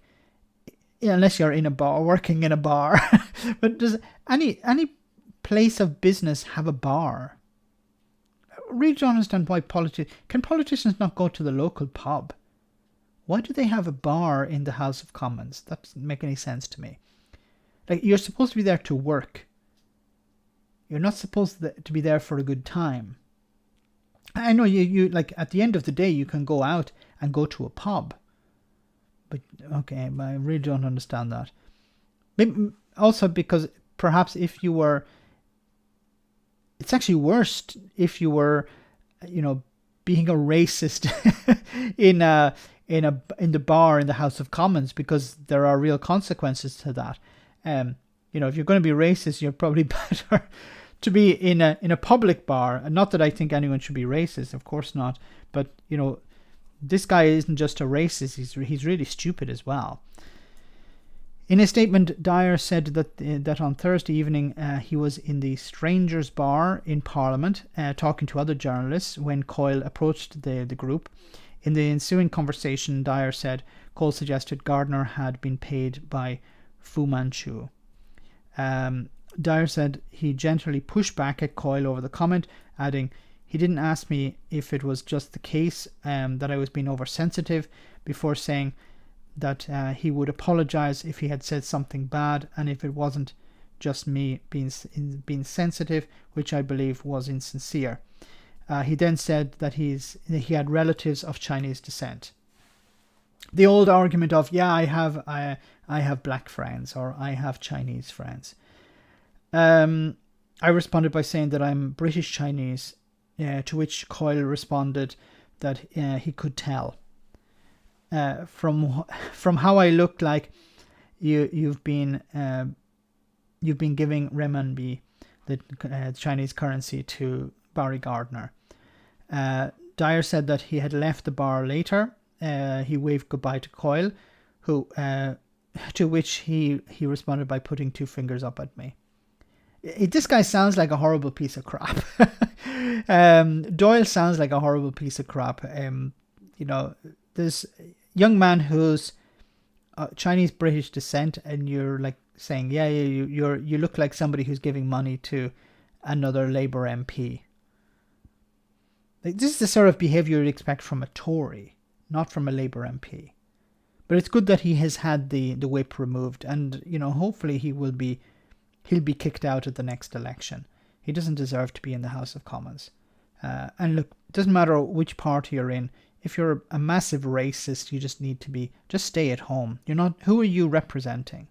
unless you're in a bar, working in a bar, but does any place of business have a bar? I really don't understand why can politicians not go to the local pub? Why do they have a bar in the House of Commons? That doesn't make any sense to me. Like, you're supposed to be there to work. You're not supposed to be there for a good time. I know you like, at the end of the day you can go out and go to a pub. But okay, I really don't understand that. Maybe also because perhaps if you were, it's actually worse if you were, being a racist in the bar in the House of Commons, because there are real consequences to that. If you're going to be racist, you're probably better to be in a public bar. And not that I think anyone should be racist, of course not. But this guy isn't just a racist, he's really stupid as well. In a statement, Dyer said that on Thursday evening he was in the Strangers Bar in Parliament talking to other journalists when Coyle approached the group. In the ensuing conversation, Dyer said Coyle suggested Gardner had been paid by Fu Manchu. Dyer said he gently pushed back at Coyle over the comment, adding, "He didn't ask me if it was just the case that I was being oversensitive," before saying that he would apologise if he had said something bad, and if it wasn't just me being sensitive, which I believe was insincere. He then said that he had relatives of Chinese descent. The old argument of, I have black friends, or I have Chinese friends. I responded by saying that I'm British Chinese, to which Coyle responded that he could tell. From how I looked like, you've been giving renminbi, the Chinese currency, to Barry Gardner. Dyer said that he had left the bar later. He waved goodbye to Coyle, who to which he responded by putting 2 fingers up at me. This guy sounds like a horrible piece of crap. Doyle sounds like a horrible piece of crap. This young man who's Chinese British descent, and you're like saying, you look like somebody who's giving money to another Labour MP. Like, this is the sort of behaviour you'd expect from a Tory, not from a Labour MP. But it's good that he has had the whip removed, and hopefully he'll be kicked out at the next election. He doesn't deserve to be in the House of Commons. And look, it doesn't matter which party you're in. If you're a massive racist, you just need to just stay at home. You're not. Who are you representing?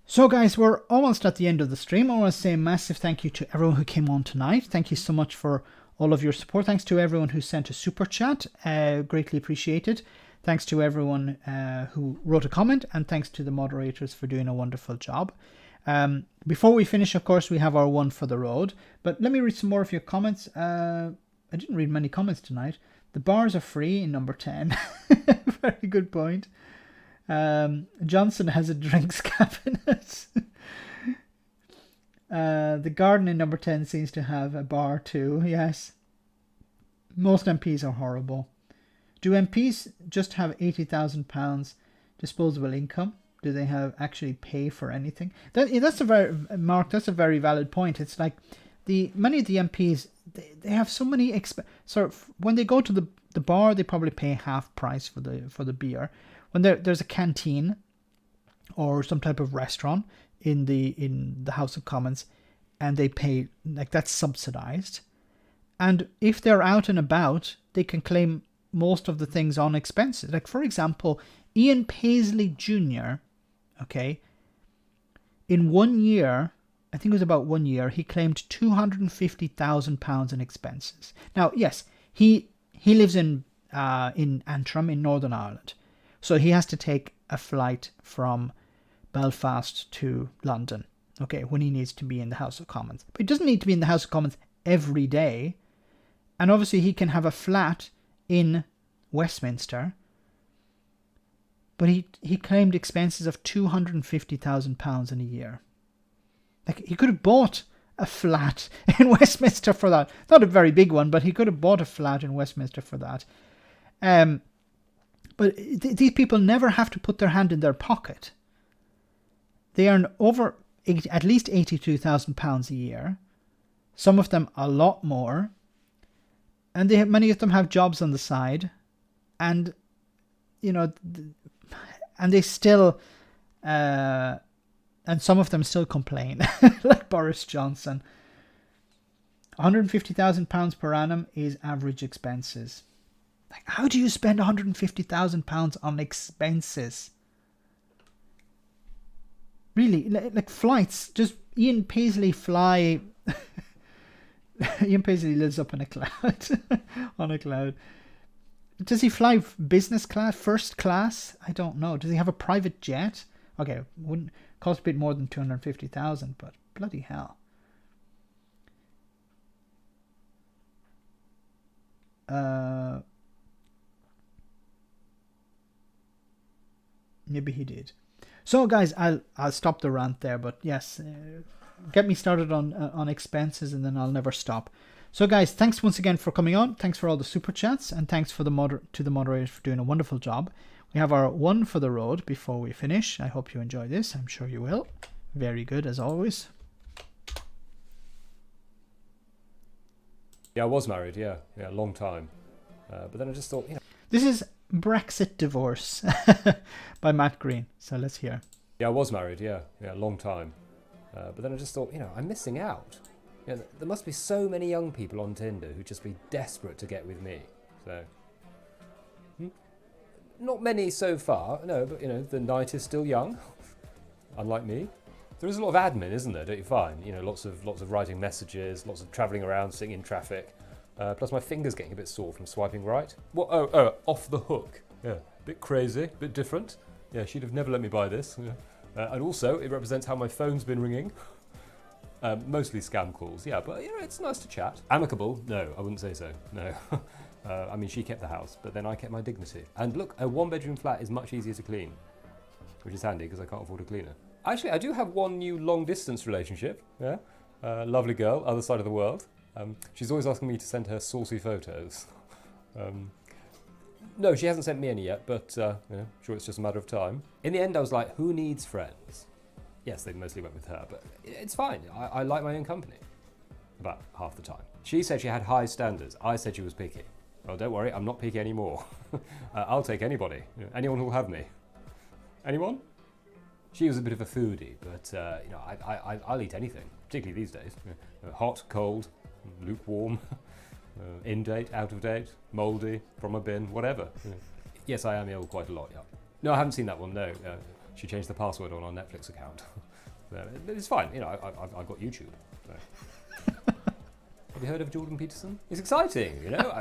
So guys, we're almost at the end of the stream. I want to say a massive thank you to everyone who came on tonight. Thank you so much for all of your support. Thanks to everyone who sent a super chat. Greatly appreciated. Thanks to everyone who wrote a comment, and thanks to the moderators for doing a wonderful job. Before we finish, of course, we have our one for the road. But let me read some more of your comments. I didn't read many comments tonight. The bars are free in number 10. Very good point. Johnson has a drinks cabinet. The garden in number 10 seems to have a bar too. Yes. Most MPs are horrible. Do MPs just have £80,000 disposable income? Do they actually pay for anything? That's a very valid point. It's like many of the MPs, they have so many so when they go to the bar, they probably pay half price for the beer. When there's a canteen or some type of restaurant in the House of Commons, and they pay, like, that's subsidized. And if they're out and about, they can claim most of the things on expenses. Like, for example, Ian Paisley Jr., okay, in 1 year, I think it was about 1 year, he claimed £250,000 in expenses. Now, yes, he lives in Antrim in Northern Ireland. So he has to take a flight from Belfast to London, okay, when he needs to be in the House of Commons. But he doesn't need to be in the House of Commons every day. And obviously he can have a flat in Westminster. But he claimed expenses of £250,000 in a year. Like, he could have bought a flat in Westminster for that. Not a very big one, but he could have bought a flat in Westminster for that. But these people never have to put their hand in their pocket. They earn at least £82,000 a year. Some of them a lot more. And many of them have jobs on the side. And, you know, and they still, and some of them still complain, like Boris Johnson. £150,000 per annum is average expenses. Like, how do you spend £150,000 on expenses? Really, like flights. Just Ian Paisley fly. Ian Paisley lives up in a cloud. On a cloud. Does he fly business class, first class? I don't know. Does he have a private jet? Okay, wouldn't cost a bit more than 250,000, but bloody hell. Maybe he did. So guys, I'll stop the rant there, but yes, get me started on expenses and then I'll never stop. So guys, thanks once again for coming on. Thanks for all the super chats, and thanks to the moderators for doing a wonderful job. We have our one for the road before we finish. I hope you enjoy this. I'm sure you will. Very good as always. Yeah, I was married, yeah, a long time. But then I just thought, you know. This is Brexit Divorce by Matt Green. So let's hear. Yeah, I was married, yeah, a long time. But then I just thought, you know, I'm missing out. You know, there must be so many young people on Tinder who'd just be desperate to get with me. So, not many so far, no, but, you know, the night is still young, unlike me. There is a lot of admin, isn't there, don't you find? You know, lots of writing messages, lots of travelling around, sitting in traffic. Plus my finger's getting a bit sore from swiping right. Well, off the hook. Yeah, bit crazy, bit different. Yeah, she'd have never let me buy this. Yeah. And also, it represents how my phone's been ringing. Mostly scam calls, yeah, but you know, it's nice to chat. Amicable? No, I wouldn't say so, no. I mean, she kept the house, but then I kept my dignity. And look, a one-bedroom flat is much easier to clean, which is handy because I can't afford a cleaner. Actually, I do have one new long-distance relationship, yeah. Lovely girl, other side of the world. She's always asking me to send her saucy photos. No, she hasn't sent me any yet, but yeah, sure it's just a matter of time. In the end, I was like, who needs friends? Yes, they mostly went with her, but it's fine. I like my own company. About half the time. She said she had high standards. I said she was picky. Well, don't worry, I'm not picky anymore. I'll take anybody. You know, anyone who'll have me. Anyone? She was a bit of a foodie, but you know, I'll eat anything, particularly these days. You know, hot, cold, lukewarm, in date, out of date, mouldy, from a bin, whatever. You know. Yes, I am ill quite a lot, yeah. No, I haven't seen that one, no. She changed the password on our Netflix account. But it's fine. You know, I've got YouTube. So. Have you heard of Jordan Peterson? It's exciting, you know.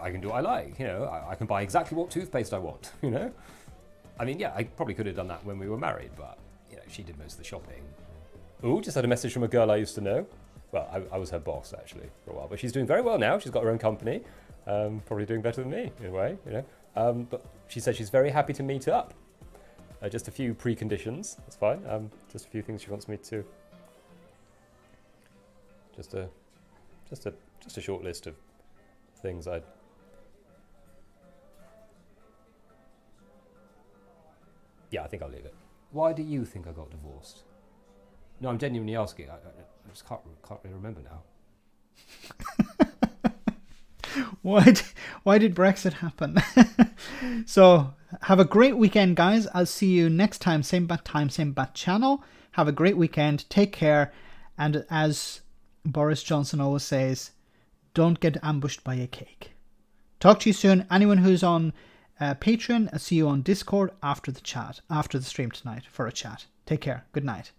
I can do what I like, you know. I can buy exactly what toothpaste I want, you know. I mean, yeah, I probably could have done that when we were married, but, you know, she did most of the shopping. Ooh, just had a message from a girl I used to know. Well, I was her boss, actually, for a while. But she's doing very well now. She's got her own company. Probably doing better than me, in a way, you know. But she said she's very happy to meet up. Just a few preconditions. That's fine. Just a few things she wants me to... Just a short list of things I'd... Yeah, I think I'll leave it. Why do you think I got divorced? No, I'm genuinely asking. I just can't really remember now. Why did Brexit happen? So, have a great weekend, guys. I'll see you next time. Same bat time, same bat channel. Have a great weekend. Take care. And as Boris Johnson always says, don't get ambushed by a cake. Talk to you soon. Anyone who's on Patreon, I'll see you on Discord after the stream tonight for a chat. Take care. Good night.